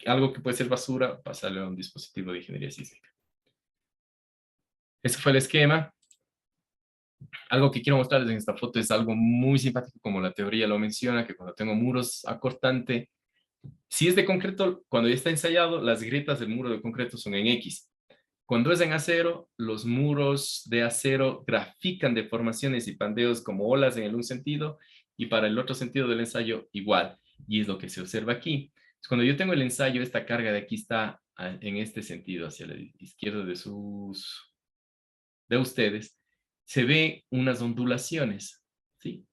algo que puede ser basura, pasarle a un dispositivo de ingeniería sísmica. Ese fue el esquema. Algo que quiero mostrarles en esta foto es algo muy simpático, como la teoría lo menciona, que cuando tengo muros a cortante, Si es de concreto, cuando ya está ensayado, las grietas del muro de concreto son en X. Cuando es en acero, los muros de acero grafican deformaciones y pandeos como olas en el un sentido y para el otro sentido del ensayo igual. Y es lo que se observa aquí. Cuando yo tengo el ensayo, esta carga de aquí está en este sentido, hacia la izquierda de ustedes, se ve unas ondulaciones, ¿sí?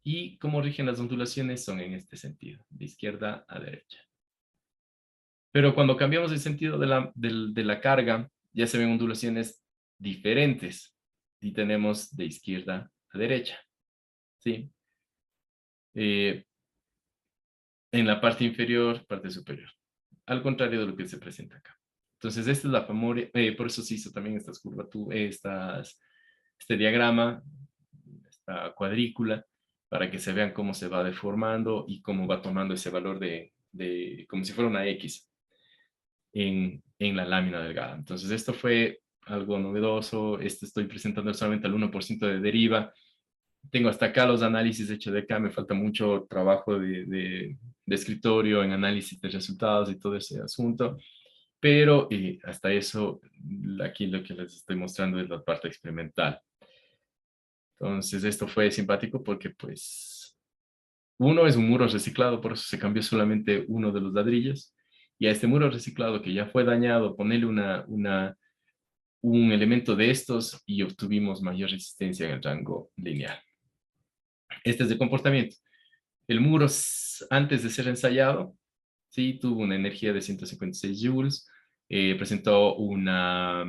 Y cómo rigen las ondulaciones son en este sentido, de izquierda a derecha. Pero cuando cambiamos el sentido de la carga, ya se ven ondulaciones diferentes y tenemos de izquierda a derecha, ¿sí? En la parte inferior, parte superior, al contrario de lo que se presenta acá. Entonces, esta es la famosa, por eso se hizo también estas curvaturas, este diagrama, esta cuadrícula, para que se vean cómo se va deformando y cómo va tomando ese valor como si fuera una X en la lámina delgada. Entonces, esto fue algo novedoso. Estoy presentando solamente el 1% de deriva. Tengo hasta acá los análisis hechos de acá. Me falta mucho trabajo de escritorio en análisis de resultados y todo ese asunto. Pero hasta eso, aquí lo que les estoy mostrando es la parte experimental. Entonces, esto fue simpático porque, pues, uno es un muro reciclado, por eso se cambió solamente uno de los ladrillos. Y a este muro reciclado que ya fue dañado, ponerle un elemento de estos y obtuvimos mayor resistencia en el rango lineal. Este es de comportamiento. El muro, antes de ser ensayado, sí, tuvo una energía de 156 joules, presentó una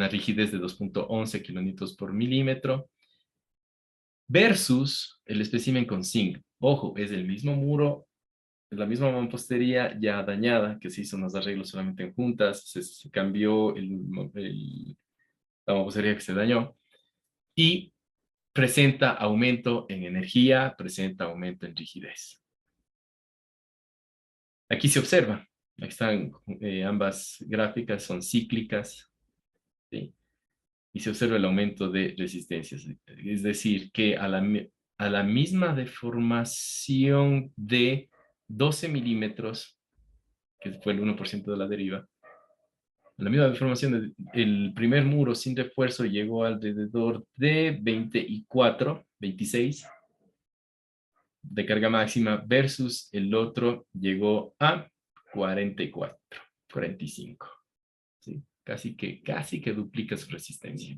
rigidez de 2.11 kilonewtons por milímetro, versus el espécimen con zinc. Ojo, es el mismo muro, es la misma mampostería ya dañada, que se hizo unos arreglos solamente en juntas, se cambió la mampostería que se dañó, y presenta aumento en energía, presenta aumento en rigidez. Aquí se observa, aquí están ambas gráficas, son cíclicas, ¿sí? Y se observa el aumento de resistencias. Es decir, que a la misma deformación de 12 milímetros, que fue el 1% de la deriva, a la misma deformación, el primer muro sin refuerzo llegó alrededor de 24, 26 de carga máxima versus el otro llegó a 44, 45. ¿Sí? Casi que duplica su resistencia.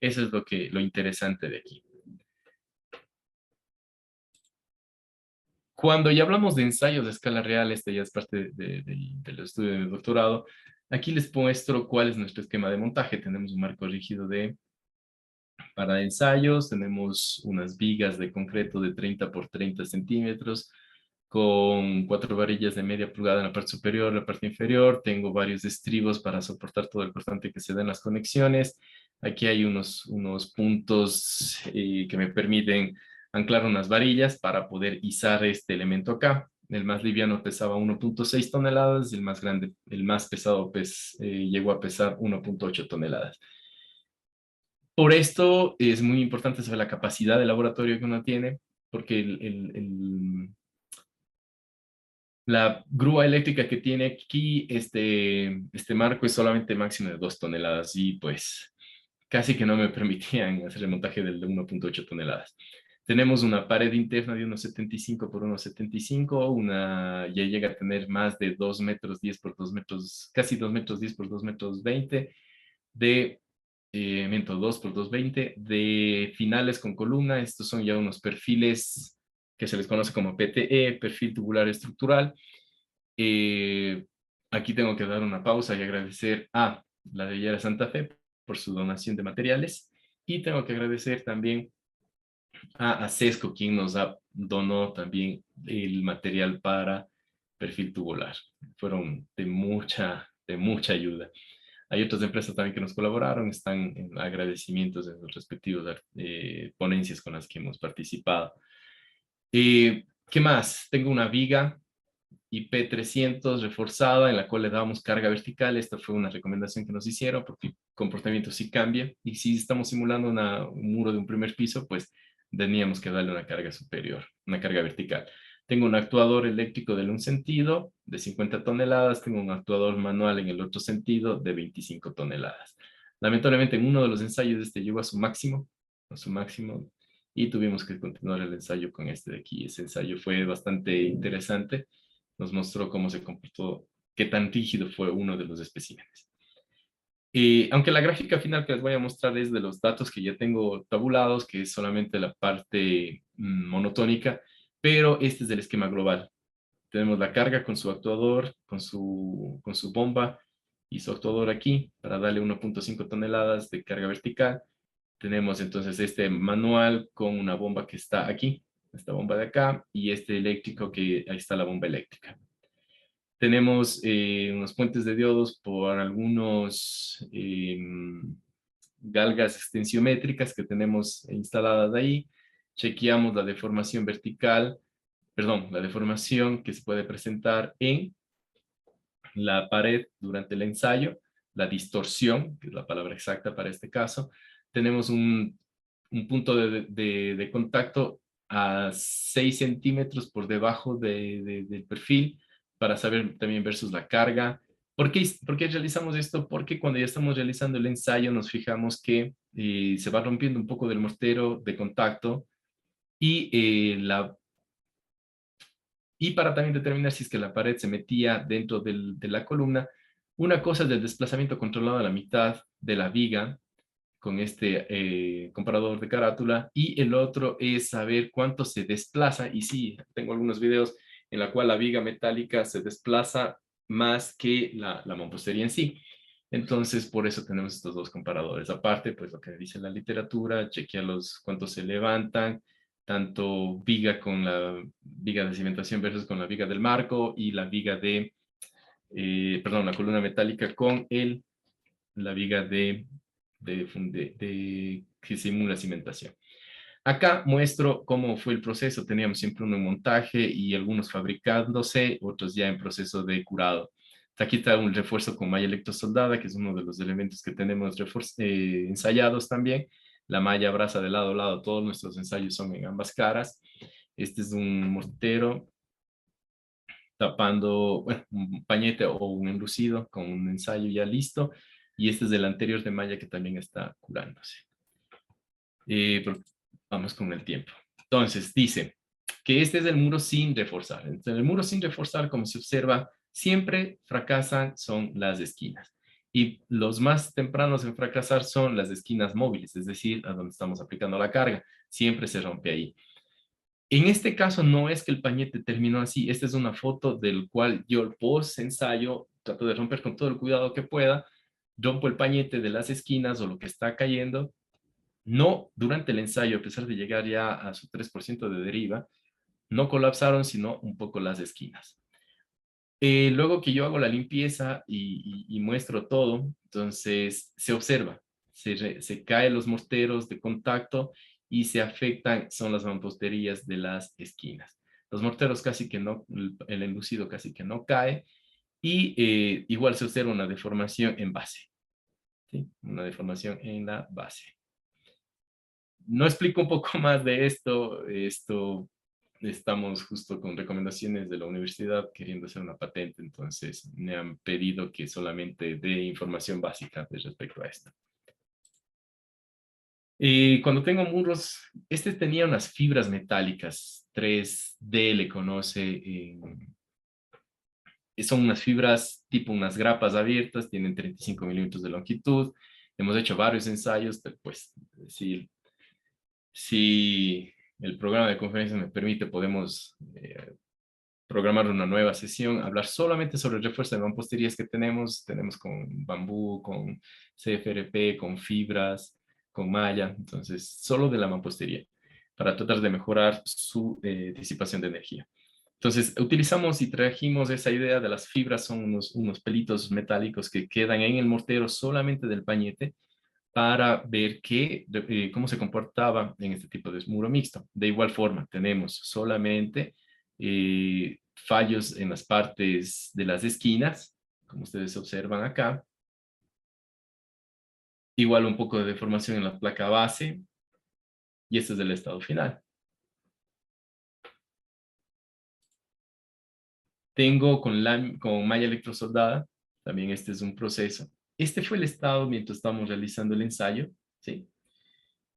Eso es lo interesante de aquí. Cuando ya hablamos de ensayos de escala real, este ya es parte del estudio de doctorado, aquí les muestro cuál es nuestro esquema de montaje. Tenemos un marco rígido para ensayos, tenemos unas vigas de concreto de 30 por 30 centímetros, con 4 varillas de media pulgada en la parte superior, la parte inferior. Tengo varios estribos para soportar todo el cortante que se da en las conexiones. Aquí hay unos puntos que me permiten anclar unas varillas para poder izar este elemento acá. El más liviano pesaba 1.6 toneladas, el más grande, el más pesado llegó a pesar 1.8 toneladas. Por esto es muy importante saber la capacidad de laboratorio que uno tiene, porque la grúa eléctrica que tiene aquí, este marco es solamente máximo de 2 toneladas y pues casi que no me permitían hacer el montaje del de 1.8 toneladas. Tenemos una pared interna de 1.75 por 1.75, ya llega a tener más de 2 metros 10 por 2 metros, casi 2 metros 10 por 2 metros 20 de 2 por 2.20 de finales con columna. Estos son ya unos perfiles que se les conoce como PTE, perfil tubular estructural. Aquí tengo que dar una pausa y agradecer a la de Santa Fe por su donación de materiales, y tengo que agradecer también a Sesco, quien nos donó también el material para perfil tubular. Fueron de mucha ayuda. Hay otras empresas también que nos colaboraron, están en agradecimientos de los respectivos ponencias con las que hemos participado. ¿Qué más? Tengo una viga IP300 reforzada en la cual le dábamos carga vertical. Esta fue una recomendación que nos hicieron porque el comportamiento sí cambia, y si estamos simulando un muro de un primer piso, pues teníamos que darle una carga superior, una carga vertical. Tengo un actuador eléctrico de un sentido de 50 toneladas, tengo un actuador manual en el otro sentido de 25 toneladas. Lamentablemente en uno de los ensayos este llegó a su máximo, y tuvimos que continuar el ensayo con este de aquí. Ese ensayo fue bastante interesante, nos mostró cómo se comportó, qué tan rígido fue uno de los especímenes. Aunque la gráfica final que les voy a mostrar es de los datos que ya tengo tabulados, que es solamente la parte monotónica, pero este es el esquema global. Tenemos la carga con su actuador, con su bomba y su actuador aquí para darle 1.5 toneladas de carga vertical. Tenemos entonces este manual con una bomba que está aquí, esta bomba de acá, y este eléctrico que ahí está la bomba eléctrica. Tenemos unos puentes de diodos por algunos galgas extensiométricas que tenemos instaladas ahí. Chequeamos la deformación vertical, perdón, la deformación que se puede presentar en la pared durante el ensayo, la distorsión, que es la palabra exacta para este caso. Tenemos un punto de contacto a 6 centímetros por debajo del perfil para saber también versus la carga. ¿Por qué realizamos esto? Porque cuando ya estamos realizando el ensayo nos fijamos que se va rompiendo un poco del mortero de contacto y y para también determinar si es que la pared se metía dentro de la columna. Una cosa es el desplazamiento controlado a la mitad de la viga con este comparador de carátula, y el otro es saber cuánto se desplaza, y sí, tengo algunos videos en la cual la viga metálica se desplaza más que la mampostería en sí. Entonces, por eso tenemos estos dos comparadores. Aparte, pues lo que dice la literatura, chequea cuántos se levantan, tanto viga con la viga de cimentación versus con la viga del marco, y la viga perdón, la columna metálica con la viga que simula cimentación. Acá muestro cómo fue el proceso. Teníamos siempre uno en montaje y algunos fabricándose, otros ya en proceso de curado. Aquí está un refuerzo con malla electrosoldada, que es uno de los elementos que tenemos ensayados también. La malla abraza de lado a lado, todos nuestros ensayos son en ambas caras. Este es un mortero tapando, bueno, un pañete o un enlucido con un ensayo ya listo. Y este es el anterior de malla que también está curándose. Vamos con el tiempo. Entonces, dice que este es el muro sin reforzar. Entonces, el muro sin reforzar, como se observa, siempre fracasan son las esquinas. Y los más tempranos en fracasar son las esquinas móviles, es decir, a donde estamos aplicando la carga. Siempre se rompe ahí. En este caso no es que el pañete terminó así. Esta es una foto del cual yo el post ensayo trato de romper con todo el cuidado que pueda. Rompo el pañete de las esquinas o lo que está cayendo. No durante el ensayo, a pesar de llegar ya a su 3% de deriva, no colapsaron, sino un poco las esquinas. Luego que yo hago la limpieza y muestro todo, entonces se observa, se caen los morteros de contacto y se afectan, son las mamposterías de las esquinas. Los morteros casi que no, el enlucido casi que no cae, y igual se observa una deformación en base, ¿sí? Una deformación en la base. No explico un poco más de esto. Estamos justo con recomendaciones de la universidad queriendo hacer una patente, entonces me han pedido que solamente dé información básica respecto a esto. Cuando tengo muros, este tenía unas fibras metálicas, 3D le conoce, son unas fibras tipo unas grapas abiertas, tienen 35 milímetros de longitud. Hemos hecho varios ensayos, pues si el programa de conferencias me permite, podemos programar una nueva sesión, hablar solamente sobre el refuerzo de mamposterías que tenemos. Tenemos con bambú, con CFRP, con fibras, con malla, entonces solo de la mampostería, para tratar de mejorar su disipación de energía. Entonces, utilizamos y trajimos esa idea de las fibras, son unos pelitos metálicos que quedan en el mortero solamente del pañete, para ver cómo se comportaba en este tipo de muro mixto. De igual forma, tenemos solamente fallos en las partes de las esquinas, como ustedes observan acá. Igual un poco de deformación en la placa base, y este es el estado final. Tengo con malla electrosoldada, también este es un proceso. Este fue el estado mientras estábamos realizando el ensayo, ¿sí?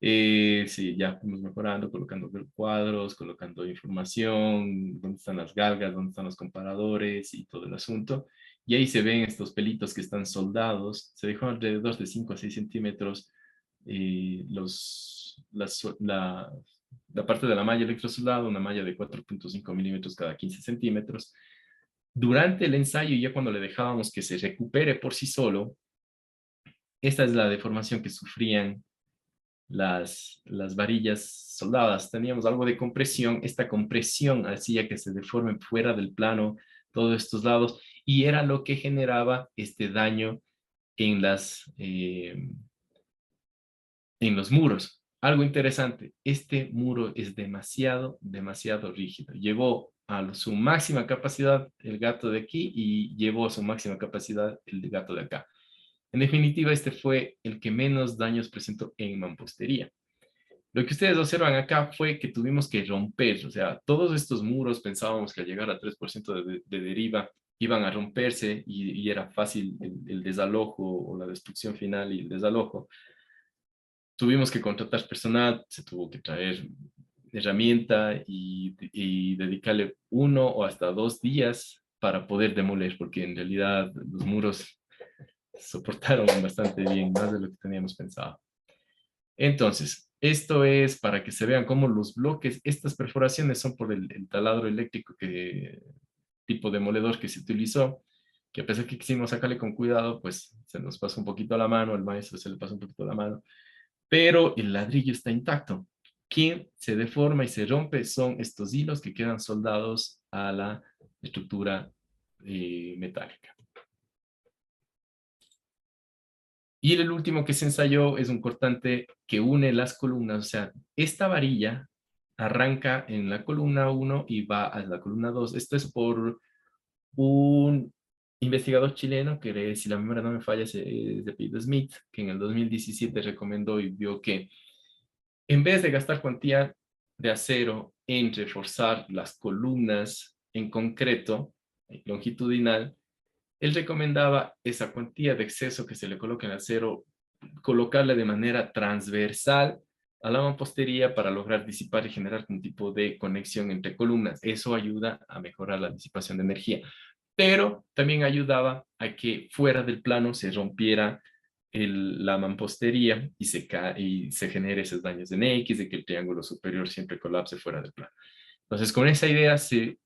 Sí, ya fuimos mejorando, colocando cuadros, colocando información, dónde están las galgas, dónde están los comparadores y todo el asunto. Y ahí se ven estos pelitos que están soldados. Se dejó alrededor de 5 a 6 centímetros la parte de la malla electrosoldada, una malla de 4.5 milímetros cada 15 centímetros. Durante el ensayo, ya cuando le dejábamos que se recupere por sí solo, esta es la deformación que sufrían las varillas soldadas. Teníamos algo de compresión. Esta compresión hacía que se deformen fuera del plano todos estos lados y era lo que generaba este daño en en los muros. Algo interesante, este muro es demasiado, demasiado rígido. Llevó a su máxima capacidad el gato de aquí y llevó a su máxima capacidad el gato de acá. En definitiva, este fue el que menos daños presentó en mampostería. Lo que ustedes observan acá fue que tuvimos que romper, o sea, todos estos muros pensábamos que al llegar a 3% de deriva iban a romperse y era fácil el desalojo o la destrucción final y el desalojo. Tuvimos que contratar personal, se tuvo que traer herramienta y dedicarle 1 o hasta 2 días para poder demoler, porque en realidad los muros soportaron bastante bien, más de lo que teníamos pensado. Entonces, esto es para que se vean cómo los bloques, estas perforaciones son por el taladro eléctrico tipo demoledor que se utilizó, que a pesar que quisimos sacarle con cuidado, pues se nos pasó un poquito la mano, al maestro se le pasó un poquito la mano, pero el ladrillo está intacto. Quien se deforma y se rompe son estos hilos que quedan soldados a la estructura metálica. Y el último que se ensayó es un cortante que une las columnas. O sea, esta varilla arranca en la columna 1 y va a la columna 2. Esto es por un investigador chileno que, si la memoria no me falla, es de apellido Smith, que en el 2017 recomendó y vio que en vez de gastar cuantía de acero en reforzar las columnas en concreto, longitudinal, él recomendaba esa cuantía de exceso que se le coloca en acero, colocarla de manera transversal a la mampostería para lograr disipar y generar un tipo de conexión entre columnas. Eso ayuda a mejorar la disipación de energía, pero también ayudaba a que fuera del plano se rompiera la mampostería y se genere esos daños en X, de que el triángulo superior siempre colapse fuera del plano. Entonces, con esa idea se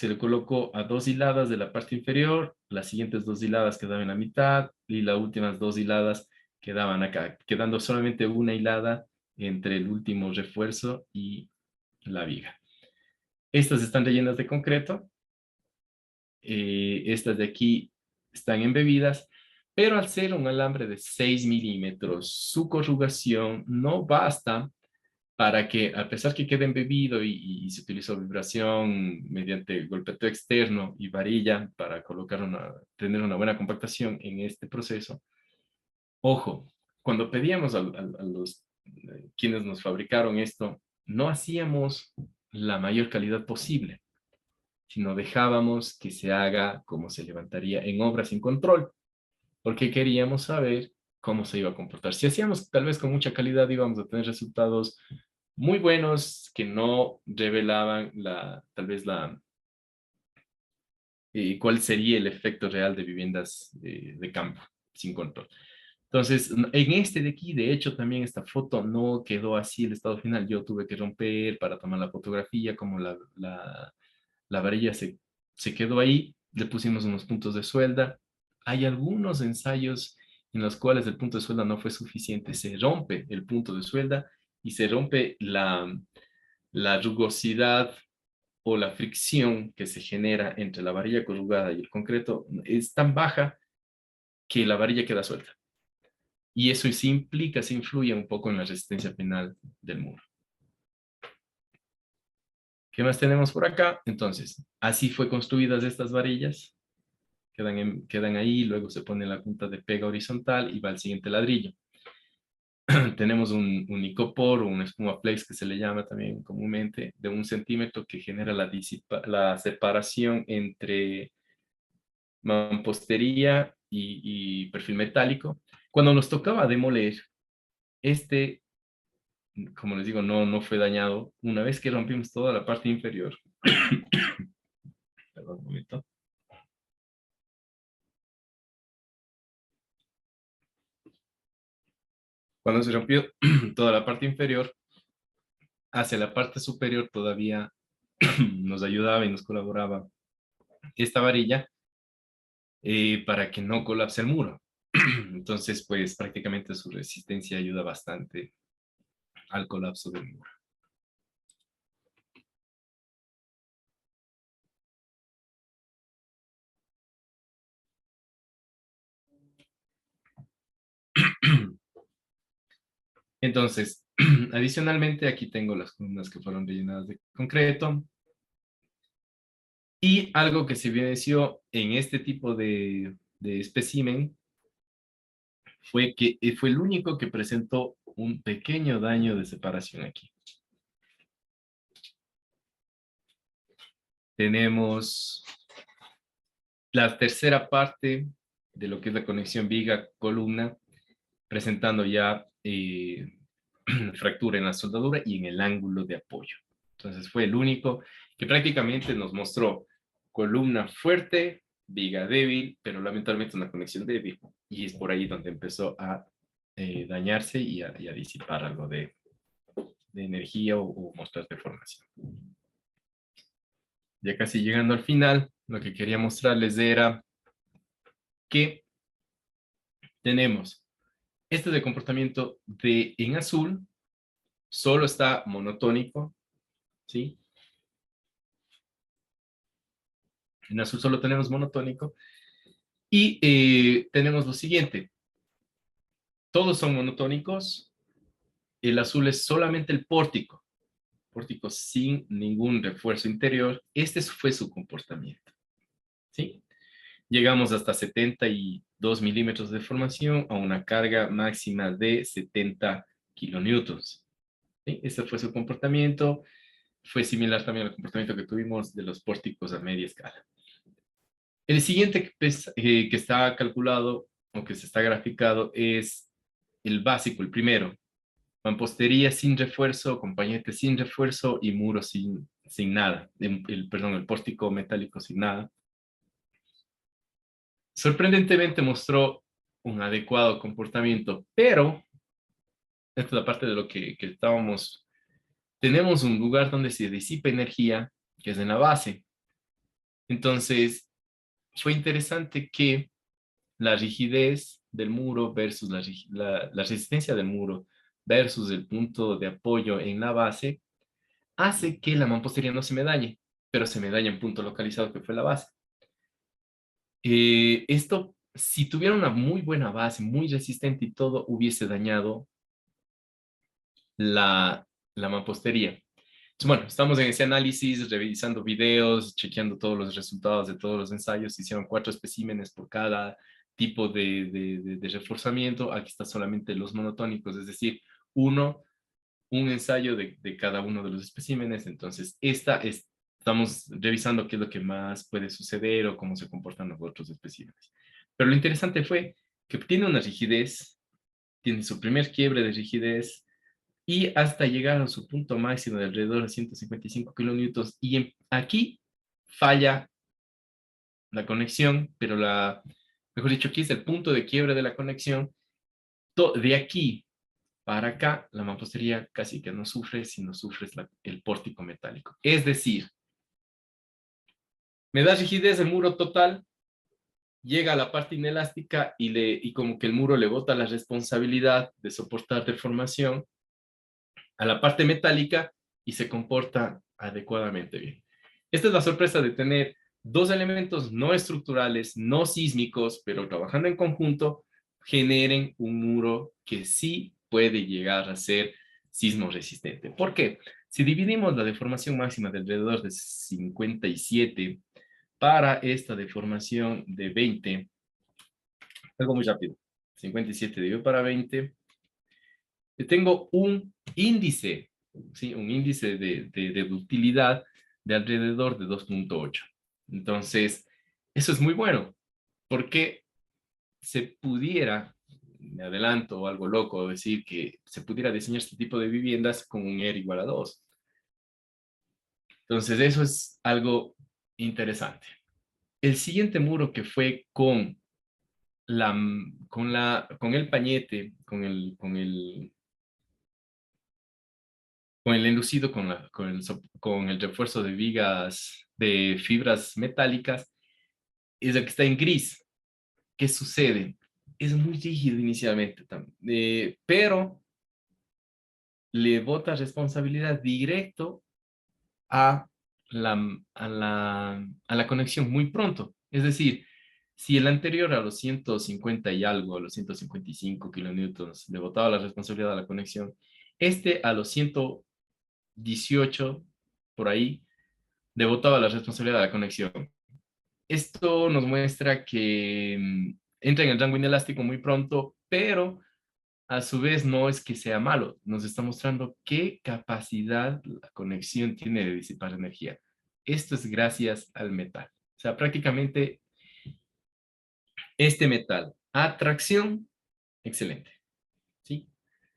le colocó a 2 hiladas de la parte inferior, las siguientes 2 hiladas quedaban en la mitad y las últimas 2 hiladas quedaban acá, quedando solamente una hilada entre el último refuerzo y la viga. Estas están rellenas de concreto, estas de aquí están embebidas, pero al ser un alambre de 6 milímetros, su corrugación no basta para que, a pesar que quede embebido y se utilizó vibración mediante golpeteo externo y varilla para tener una buena compactación en este proceso. Ojo, cuando pedíamos a los quienes nos fabricaron esto, no hacíamos la mayor calidad posible, sino dejábamos que se haga como se levantaría en obra sin control, porque queríamos saber cómo se iba a comportar. Si hacíamos tal vez con mucha calidad, íbamos a tener resultados muy buenos que no revelaban tal vez cuál sería el efecto real de viviendas de campo sin control. Entonces, en este de aquí, de hecho, también esta foto no quedó así el estado final. Yo tuve que romper para tomar la fotografía, como la varilla se quedó ahí, le pusimos unos puntos de suelda. Hay algunos ensayos en los cuales el punto de suelda no fue suficiente. Se rompe el punto de suelda y se rompe la rugosidad o la fricción que se genera entre la varilla corrugada y el concreto es tan baja que la varilla queda suelta. Y eso sí implica, sí influye un poco en la resistencia final del muro. ¿Qué más tenemos por acá? Entonces, así fue construidas estas varillas. Quedan ahí, luego se pone la punta de pega horizontal y va al siguiente ladrillo. tenemos un icopor o un espuma flex que se le llama también comúnmente, de 1 centímetro que genera la separación entre mampostería y perfil metálico. Cuando nos tocaba demoler, este, como les digo, no fue dañado. Una vez que rompimos toda la parte inferior, perdón un momento. Cuando se rompió toda la parte inferior, hacia la parte superior todavía nos ayudaba y nos colaboraba esta varilla para que no colapse el muro. Entonces, pues prácticamente su resistencia ayuda bastante al colapso del muro. Entonces, adicionalmente, aquí tengo las columnas que fueron rellenadas de concreto. Y algo que se evidenció en este tipo de espécimen fue que fue el único que presentó un pequeño daño de separación aquí. Tenemos la tercera parte de lo que es la conexión viga-columna, presentando ya fractura en la soldadura y en el ángulo de apoyo. Entonces fue el único que prácticamente nos mostró columna fuerte, viga débil, pero lamentablemente una conexión débil. Y es por ahí donde empezó a dañarse y a disipar algo de energía o mostrar deformación. Ya casi llegando al final, lo que quería mostrarles era que tenemos este de comportamiento de en azul, solo está monotónico, ¿sí? En azul solo tenemos monotónico. Y tenemos lo siguiente. Todos son monotónicos. El azul es solamente el pórtico. Pórtico sin ningún refuerzo interior. Este fue su comportamiento, ¿sí? Llegamos hasta 72 milímetros de deformación a una carga máxima de 70 kilonewtons. ¿Sí? Este fue su comportamiento. Fue similar también al comportamiento que tuvimos de los pórticos a media escala. El siguiente que está calculado o que se está graficado es el básico, el primero. Mampostería sin refuerzo, compañete sin refuerzo y muro sin nada. Perdón, el pórtico metálico sin nada. Sorprendentemente mostró un adecuado comportamiento, pero esta es la parte de lo que estábamos. Tenemos un lugar donde se disipa energía, que es en la base. Entonces, fue interesante que la rigidez del muro versus la resistencia del muro versus el punto de apoyo en la base hace que la mampostería no se me dañe, pero se me daña un punto localizado que fue la base. Esto, si tuviera una muy buena base, muy resistente y todo, hubiese dañado la mampostería. Entonces, bueno, estamos en ese análisis, revisando videos, chequeando todos los resultados de todos los ensayos. Se hicieron 4 especímenes por cada tipo de reforzamiento. Aquí está solamente los monotónicos, es decir, un ensayo de cada uno de los especímenes. Entonces, estamos revisando qué es lo que más puede suceder o cómo se comportan los otros especímenes. Pero lo interesante fue que tiene una rigidez, tiene su primer quiebre de rigidez, y hasta llegar a su punto máximo de alrededor de 155 kilonewtons. Y aquí falla la conexión, pero mejor dicho, aquí es el punto de quiebre de la conexión. De aquí para acá, la mampostería casi que no sufre, sino sufre el pórtico metálico. Es decir, me da rigidez el muro total, llega a la parte inelástica y como que el muro le bota la responsabilidad de soportar deformación a la parte metálica y se comporta adecuadamente bien. Esta es la sorpresa de tener dos elementos no estructurales, no sísmicos, pero trabajando en conjunto, generen un muro que sí puede llegar a ser sismo resistente. ¿Por qué? Si dividimos la deformación máxima de alrededor de 57 para esta deformación de 20, algo muy rápido, 57 dividido para 20, tengo un índice, ¿sí? Un índice de ductilidad de alrededor de 2.8. Entonces, eso es muy bueno, porque se pudiera, me adelanto algo loco, decir que se pudiera diseñar este tipo de viviendas con un ER igual a 2. Entonces, eso es algo interesante. El siguiente muro que fue con el pañete, con el enlucido, con el refuerzo de vigas, de fibras metálicas, es el que está en gris. ¿Qué sucede? Es muy rígido inicialmente, pero le bota responsabilidad directo a la conexión muy pronto. Es decir, si el anterior a los 150 y algo, a los 155 kilonewtons, le botaba la responsabilidad a la conexión, este a los 118 por ahí, le botaba la responsabilidad a la conexión. Esto nos muestra que entra en el rango inelástico muy pronto, pero a su vez no es que sea malo, nos está mostrando qué capacidad la conexión tiene de disipar energía. Esto es gracias al metal. O sea, prácticamente este metal, atracción, excelente. ¿Sí?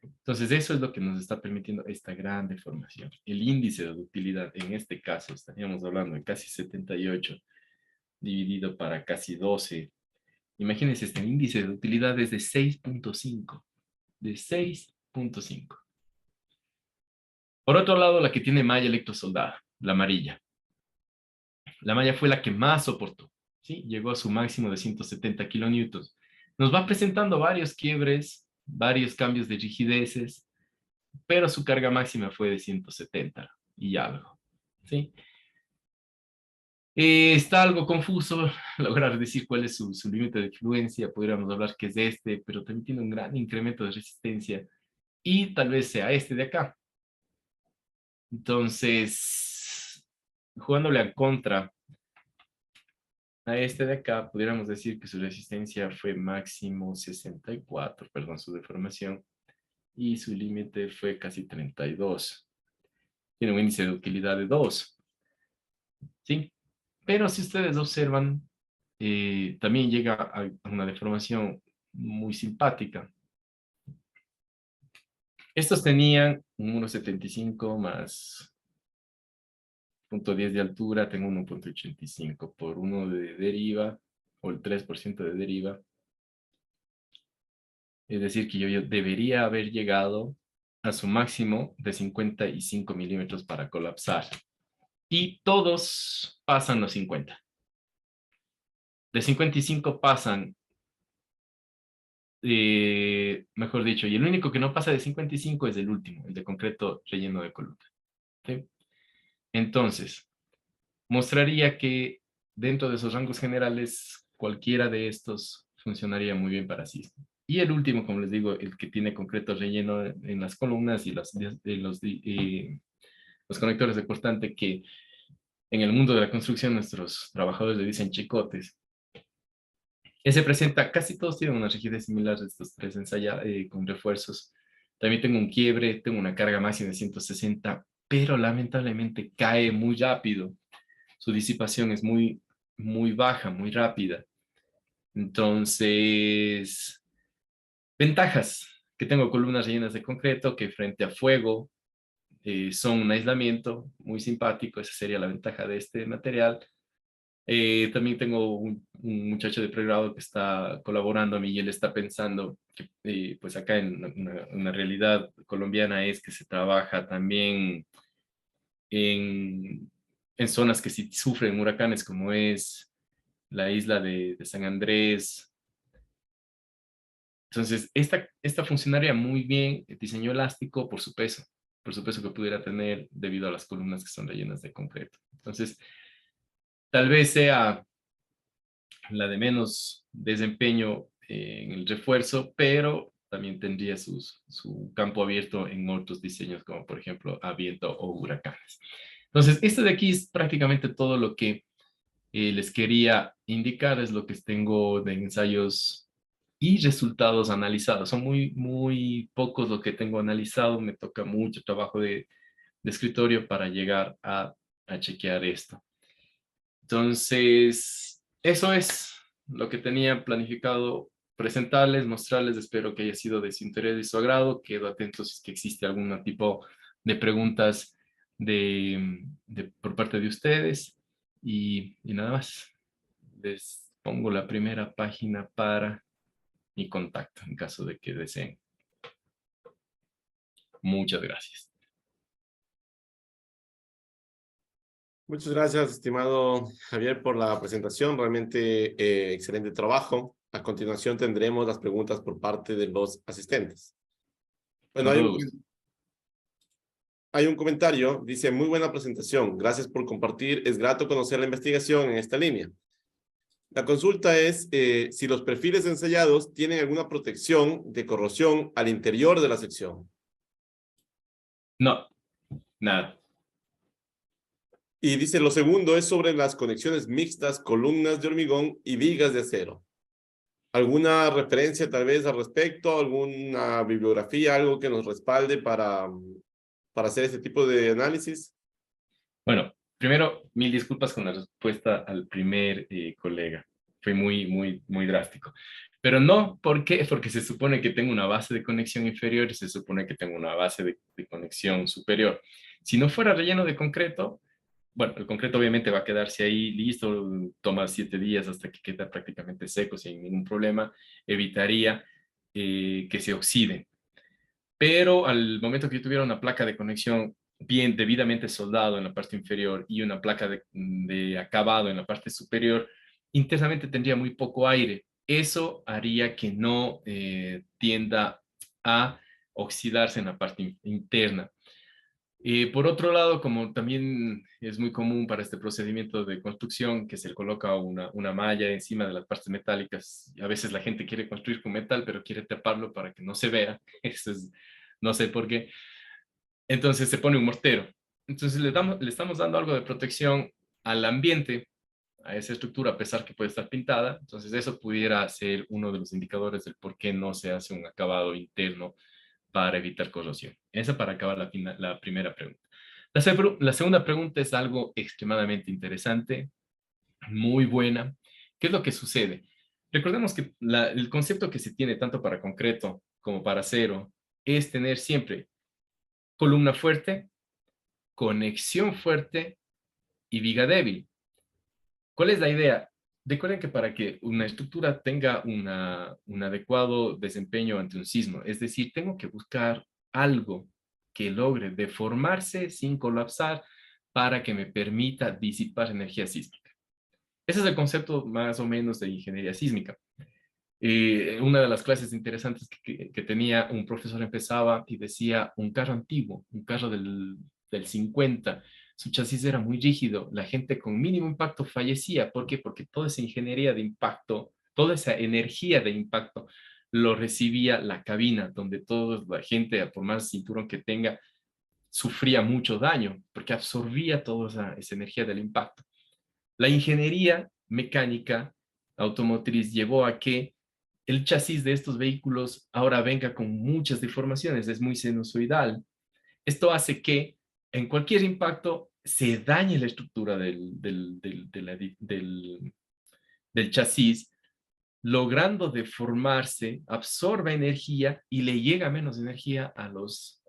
Entonces, eso es lo que nos está permitiendo esta gran deformación. El índice de ductilidad, en este caso, estaríamos hablando de casi 78 dividido para casi 12. Imagínense, este índice de ductilidad es de 6.5. De 6.5. Por otro lado, la que tiene malla electrosoldada, la amarilla. La malla fue la que más soportó, ¿sí? Llegó a su máximo de 170 kilonewtons. Nos va presentando varios quiebres, varios cambios de rigideces, pero su carga máxima fue de 170 y algo, ¿sí? Está algo confuso lograr decir cuál es su límite de fluencia. Podríamos hablar que es este, pero también tiene un gran incremento de resistencia y tal vez sea este de acá. Entonces, jugándole a contra a este de acá, pudiéramos decir que su resistencia fue máximo 64, perdón, su deformación, y su límite fue casi 32. Tiene un índice de utilidad de 2, ¿sí? Pero si ustedes observan, también llega a una deformación muy simpática. Estos tenían un 1,75 más 0.10 de altura, tengo 1,85 por 1 de deriva, o el 3% de deriva. Es decir, que yo debería haber llegado a su máximo de 55 milímetros para colapsar. Y todos pasan los 50. De 55 pasan, mejor dicho, y el único que no pasa de 55 es el último, el de concreto relleno de columna. ¿Sí? Entonces, mostraría que dentro de esos rangos generales, cualquiera de estos funcionaría muy bien para sí. Y el último, como les digo, el que tiene concreto relleno en las columnas y los conectores de cortante, que en el mundo de la construcción nuestros trabajadores le dicen chicotes. Ese presenta, casi todos tienen una rigidez similar de estos tres con refuerzos. También tengo un quiebre, tengo una carga máxima de 160, pero lamentablemente cae muy rápido. Su disipación es muy baja, muy rápida. Entonces, ventajas, que tengo columnas rellenas de concreto, que frente a fuego son un aislamiento muy simpático, esa sería la ventaja de este material. También tengo un muchacho de pregrado que está colaborando a mí y él está pensando que pues acá en una realidad colombiana es que se trabaja también en zonas que sí sufren huracanes, como es la isla de San Andrés. Entonces, esta funcionaría muy bien, diseño elástico por su peso que pudiera tener debido a las columnas que son rellenas de concreto. Entonces, tal vez sea la de menos desempeño en el refuerzo, pero también tendría su campo abierto en otros diseños, como por ejemplo a viento o huracanes. Entonces, esto de aquí es prácticamente todo lo que les quería indicar, es lo que tengo de ensayos y resultados analizados. Son muy pocos lo que tengo analizado, me toca mucho trabajo de escritorio para llegar a chequear esto. Entonces, eso es lo que tenía planificado presentarles, mostrarles. Espero que haya sido de su interés y de su agrado. Quedo atento si es que existe algún tipo de preguntas por parte de ustedes. Y nada más. Les pongo la primera página para mi contacto en caso de que deseen. Muchas gracias. Muchas gracias, estimado Javier, por la presentación. Realmente excelente trabajo. A continuación tendremos las preguntas por parte de los asistentes. Bueno, Con todo gusto. hay un comentario, dice, muy buena presentación. Gracias por compartir. Es grato conocer la investigación en esta línea. La consulta es si los perfiles ensayados tienen alguna protección de corrosión al interior de la sección. No, nada. Y dice, lo segundo es sobre las conexiones mixtas, columnas de hormigón y vigas de acero. ¿Alguna referencia tal vez al respecto? ¿Alguna bibliografía, algo que nos respalde para hacer este tipo de análisis? Bueno, primero, mil disculpas con la respuesta al primer colega. Fue muy drástico. Pero no, ¿por qué? Porque se supone que tengo una base de conexión inferior y se supone que tengo una base de conexión superior. Si no fuera relleno de concreto, bueno, el concreto obviamente va a quedarse ahí listo, toma 7 días hasta que queda prácticamente seco sin ningún problema, evitaría que se oxide. Pero al momento que yo tuviera una placa de conexión bien debidamente soldado en la parte inferior y una placa de acabado en la parte superior, internamente tendría muy poco aire. Eso haría que no tienda a oxidarse en la parte interna. Por otro lado, como también es muy común para este procedimiento de construcción, que se le coloca una malla encima de las partes metálicas, y a veces la gente quiere construir con metal, pero quiere taparlo para que no se vea. Eso es, no sé por qué. Entonces se pone un mortero. Entonces le estamos dando algo de protección al ambiente, a esa estructura, a pesar que puede estar pintada. Entonces eso pudiera ser uno de los indicadores del por qué no se hace un acabado interno para evitar corrosión. Esa para acabar la primera pregunta. La segunda pregunta es algo extremadamente interesante, muy buena. ¿Qué es lo que sucede? Recordemos que el concepto que se tiene tanto para concreto como para acero es tener siempre columna fuerte, conexión fuerte y viga débil. ¿Cuál es la idea? Recuerden que para que una estructura tenga un adecuado desempeño ante un sismo, es decir, tengo que buscar algo que logre deformarse sin colapsar para que me permita disipar energía sísmica. Ese es el concepto más o menos de ingeniería sísmica. Una de las clases interesantes que tenía un profesor empezaba y decía un carro antiguo, un carro del 50, su chasis era muy rígido, la gente con mínimo impacto fallecía. ¿Por qué? Porque toda esa ingeniería de impacto, toda esa energía de impacto lo recibía la cabina, donde toda la gente, por más cinturón que tenga, sufría mucho daño, porque absorbía toda esa energía del impacto. La ingeniería mecánica automotriz llevó a que el chasis de estos vehículos ahora venga con muchas deformaciones, es muy sinusoidal. Esto hace que en cualquier impacto se dañe la estructura del chasis, logrando deformarse, absorba energía y le llega menos energía a los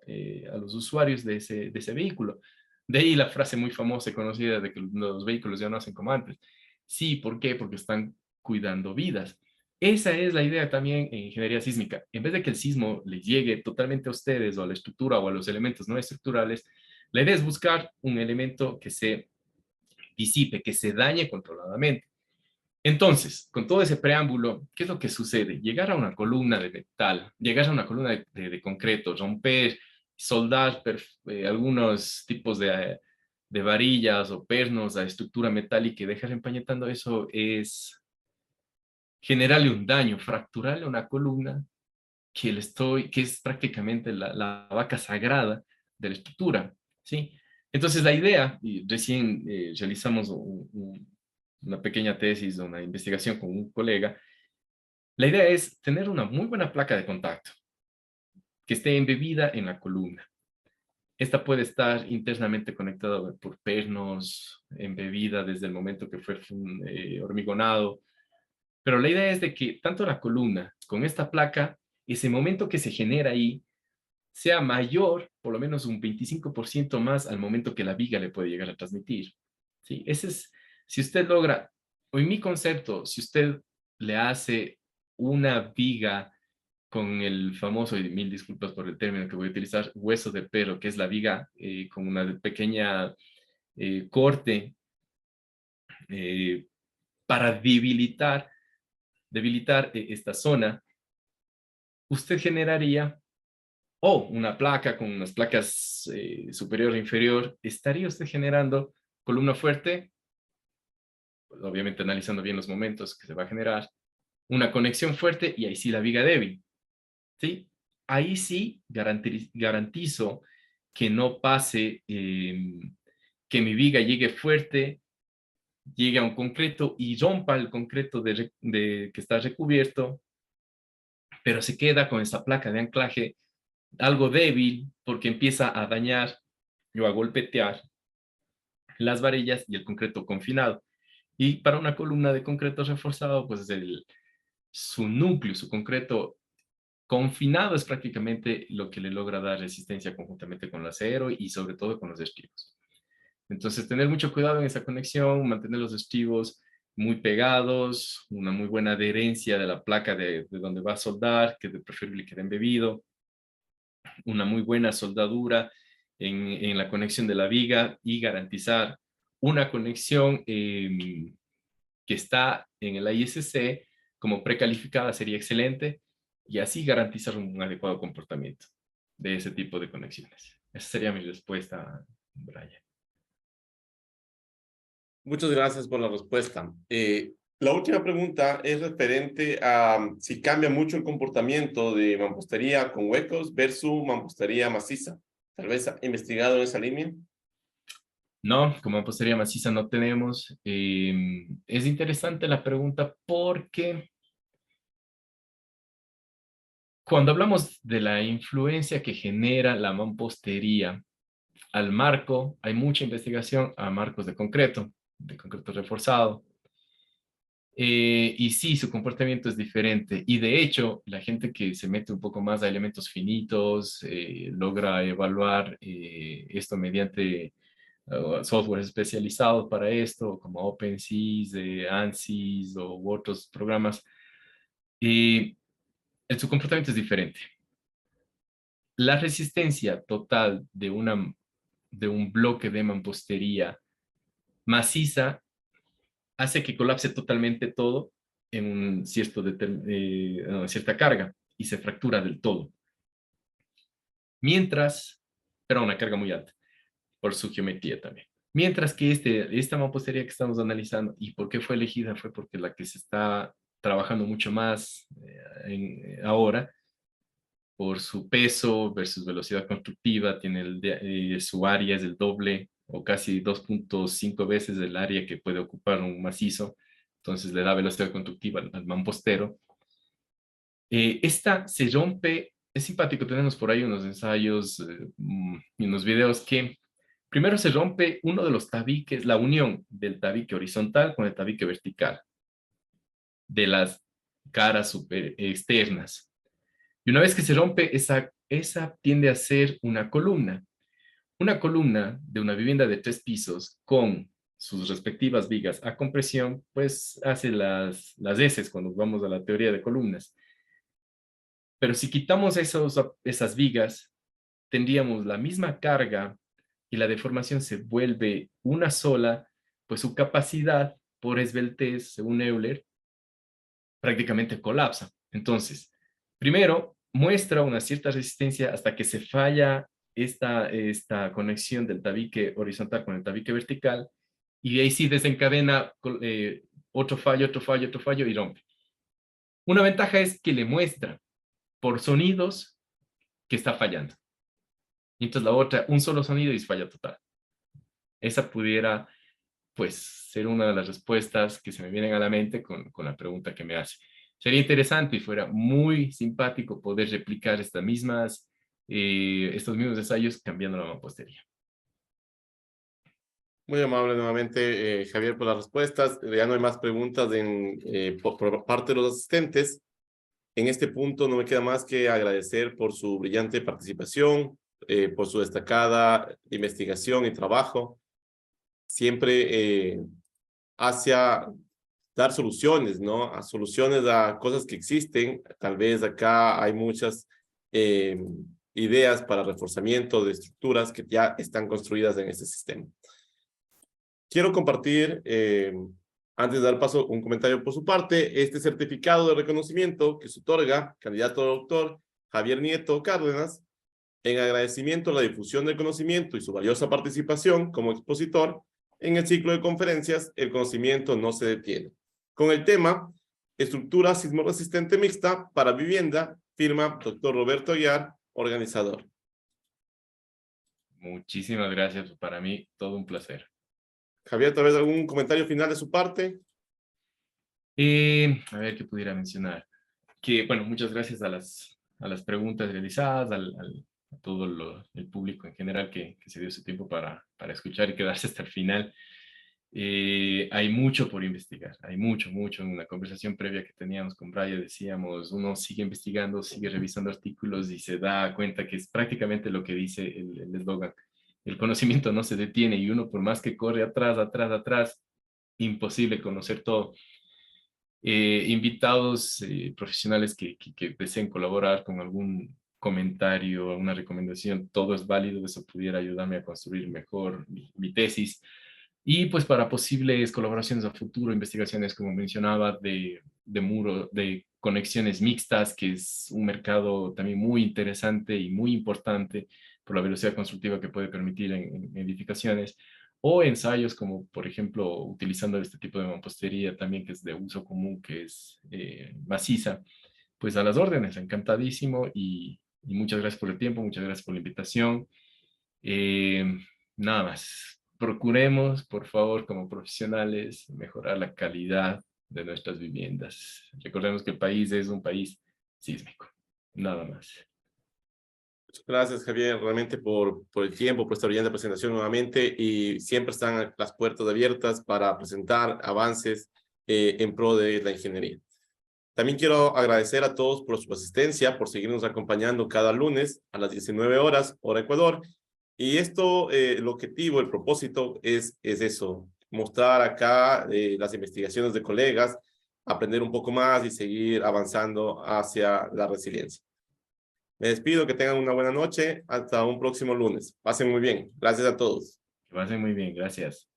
usuarios de ese vehículo. De ahí la frase muy famosa y conocida de que los vehículos ya no hacen como antes. Sí, ¿por qué? Porque están cuidando vidas. Esa es la idea también en ingeniería sísmica. En vez de que el sismo les llegue totalmente a ustedes o a la estructura o a los elementos no estructurales, la idea es buscar un elemento que se disipe, que se dañe controladamente. Entonces, con todo ese preámbulo, ¿qué es lo que sucede? Llegar a una columna de metal, llegar a una columna de concreto, romper, soldar algunos tipos de varillas o pernos a estructura metálica y dejar empañetando, eso es generarle un daño, fracturarle una columna que es prácticamente la vaca sagrada de la estructura, ¿sí? Entonces la idea, y recién realizamos una pequeña tesis, una investigación con un colega, La idea es tener una muy buena placa de contacto que esté embebida en la columna. Esta puede estar internamente conectada por pernos, embebida desde el momento que fue hormigonado. Pero la idea es de que tanto la columna con esta placa, ese momento que se genera ahí, sea mayor, por lo menos un 25% más al momento que la viga le puede llegar a transmitir. ¿Sí? Ese es, si usted logra, o en mi concepto, si usted le hace una viga con el famoso, y mil disculpas por el término que voy a utilizar, hueso de perro, que es la viga con una pequeña corte eh, para debilitar esta zona, usted generaría o una placa con unas placas superior e inferior, estaría usted generando columna fuerte, pues, obviamente analizando bien los momentos que se va a generar, una conexión fuerte y ahí sí la viga débil. ¿Sí? Ahí sí garantizo que no pase, que mi viga llegue fuerte, llegue a un concreto y rompa el concreto que está recubierto, pero se queda con esa placa de anclaje algo débil porque empieza a dañar o a golpetear las varillas y el concreto confinado. Y para una columna de concreto reforzado, pues su núcleo, su concreto confinado es prácticamente lo que le logra dar resistencia conjuntamente con el acero y sobre todo con los estribos. Entonces, tener mucho cuidado en esa conexión, mantener los estribos muy pegados, una muy buena adherencia de la placa de donde va a soldar, que de preferible quede embebido, una muy buena soldadura en la conexión de la viga y garantizar una conexión que está en el ISC como precalificada sería excelente y así garantizar un adecuado comportamiento de ese tipo de conexiones. Esa sería mi respuesta, Brian. Muchas gracias por la respuesta. La última pregunta es referente a si cambia mucho el comportamiento de mampostería con huecos versus mampostería maciza. Tal vez ha investigado en esa línea. No, como mampostería maciza no tenemos. Es interesante la pregunta porque cuando hablamos de la influencia que genera la mampostería al marco, hay mucha investigación a marcos de concreto reforzado. Y sí, su comportamiento es diferente. Y de hecho, la gente que se mete un poco más a elementos finitos logra evaluar esto mediante softwares especializados para esto, como OpenSys, ANSYS o u otros programas. Y su comportamiento es diferente. La resistencia total de un bloque de mampostería maciza hace que colapse totalmente todo en una cierta carga y se fractura del todo. Mientras, pero una carga muy alta, por su geometría también. Mientras que esta mampostería que estamos analizando, ¿y por qué fue elegida? Fue porque la que se está trabajando mucho más ahora, por su peso versus velocidad constructiva, su área es el doble o casi 2.5 veces el área que puede ocupar un macizo, entonces le da velocidad constructiva al mampostero. Esta se rompe, es simpático, tenemos por ahí unos ensayos y unos videos que primero se rompe uno de los tabiques, la unión del tabique horizontal con el tabique vertical de las caras externas. Y una vez que se rompe, esa tiende a ser una columna. Una columna de una vivienda de 3 pisos con sus respectivas vigas a compresión, pues hace las heces cuando vamos a la teoría de columnas. Pero si quitamos esas vigas, tendríamos la misma carga y la deformación se vuelve una sola, pues su capacidad por esbeltez, según Euler, prácticamente colapsa. Entonces, primero, muestra una cierta resistencia hasta que se falla esta conexión del tabique horizontal con el tabique vertical, y de ahí sí desencadena otro fallo, otro fallo, otro fallo y rompe. Una ventaja es que le muestra por sonidos que está fallando. Y entonces la otra, un solo sonido y falla total. Esa pudiera, pues, ser una de las respuestas que se me vienen a la mente con la pregunta que me hace. sería interesante y fuera muy simpático poder replicar estos mismos ensayos cambiando la mampostería. Muy amable nuevamente, Javier, por las respuestas. Ya no hay más preguntas por parte de los asistentes. En este punto no me queda más que agradecer por su brillante participación, por su destacada investigación y trabajo, siempre hacia dar soluciones, ¿no? A soluciones a cosas que existen. Tal vez acá hay muchas eh, ideas para reforzamiento de estructuras que ya están construidas en este sistema. Quiero compartir, antes de dar paso, un comentario por su parte, este certificado de reconocimiento que se otorga, candidato a doctor Javier Nieto Cárdenas, en agradecimiento a la difusión del conocimiento y su valiosa participación como expositor en el ciclo de conferencias El conocimiento no se detiene, con el tema Estructura sismorresistente mixta para vivienda, firma Dr. Roberto Aguiar, organizador. Muchísimas gracias, para mí todo un placer. Javier, ¿tal vez algún comentario final de su parte? A ver qué pudiera mencionar. Que, bueno, muchas gracias a las preguntas realizadas, a todo el público en general que se dio su tiempo para escuchar y quedarse hasta el final. Hay mucho por investigar, hay mucho. En una conversación previa que teníamos con Brian decíamos, uno sigue investigando, sigue revisando artículos y se da cuenta que es prácticamente lo que dice el eslogan. El conocimiento no se detiene y uno por más que corre atrás, imposible conocer todo. Invitados profesionales que deseen colaborar con algún comentario, alguna recomendación, todo es válido, eso pudiera ayudarme a construir mejor mi tesis. Y pues para posibles colaboraciones a futuro, investigaciones, como mencionaba, de conexiones mixtas, que es un mercado también muy interesante y muy importante por la velocidad constructiva que puede permitir en edificaciones, o ensayos como, por ejemplo, utilizando este tipo de mampostería también, que es de uso común, que es maciza, pues a las órdenes, encantadísimo y muchas gracias por el tiempo, muchas gracias por la invitación. Eh, Nada más. Procuremos, por favor, como profesionales, mejorar la calidad de nuestras viviendas. Recordemos que el país es un país sísmico. Nada más. Muchas gracias, Javier, realmente por el tiempo, por esta brillante presentación nuevamente, y siempre están las puertas abiertas para presentar avances en pro de la ingeniería. También quiero agradecer a todos por su asistencia, por seguirnos acompañando cada lunes a las 19 horas, hora Ecuador. Y esto, el objetivo, el propósito es eso, mostrar acá las investigaciones de colegas, aprender un poco más y seguir avanzando hacia la resiliencia. Me despido, que tengan una buena noche. Hasta un próximo lunes. Pasen muy bien. Gracias a todos. Que pasen muy bien. Gracias.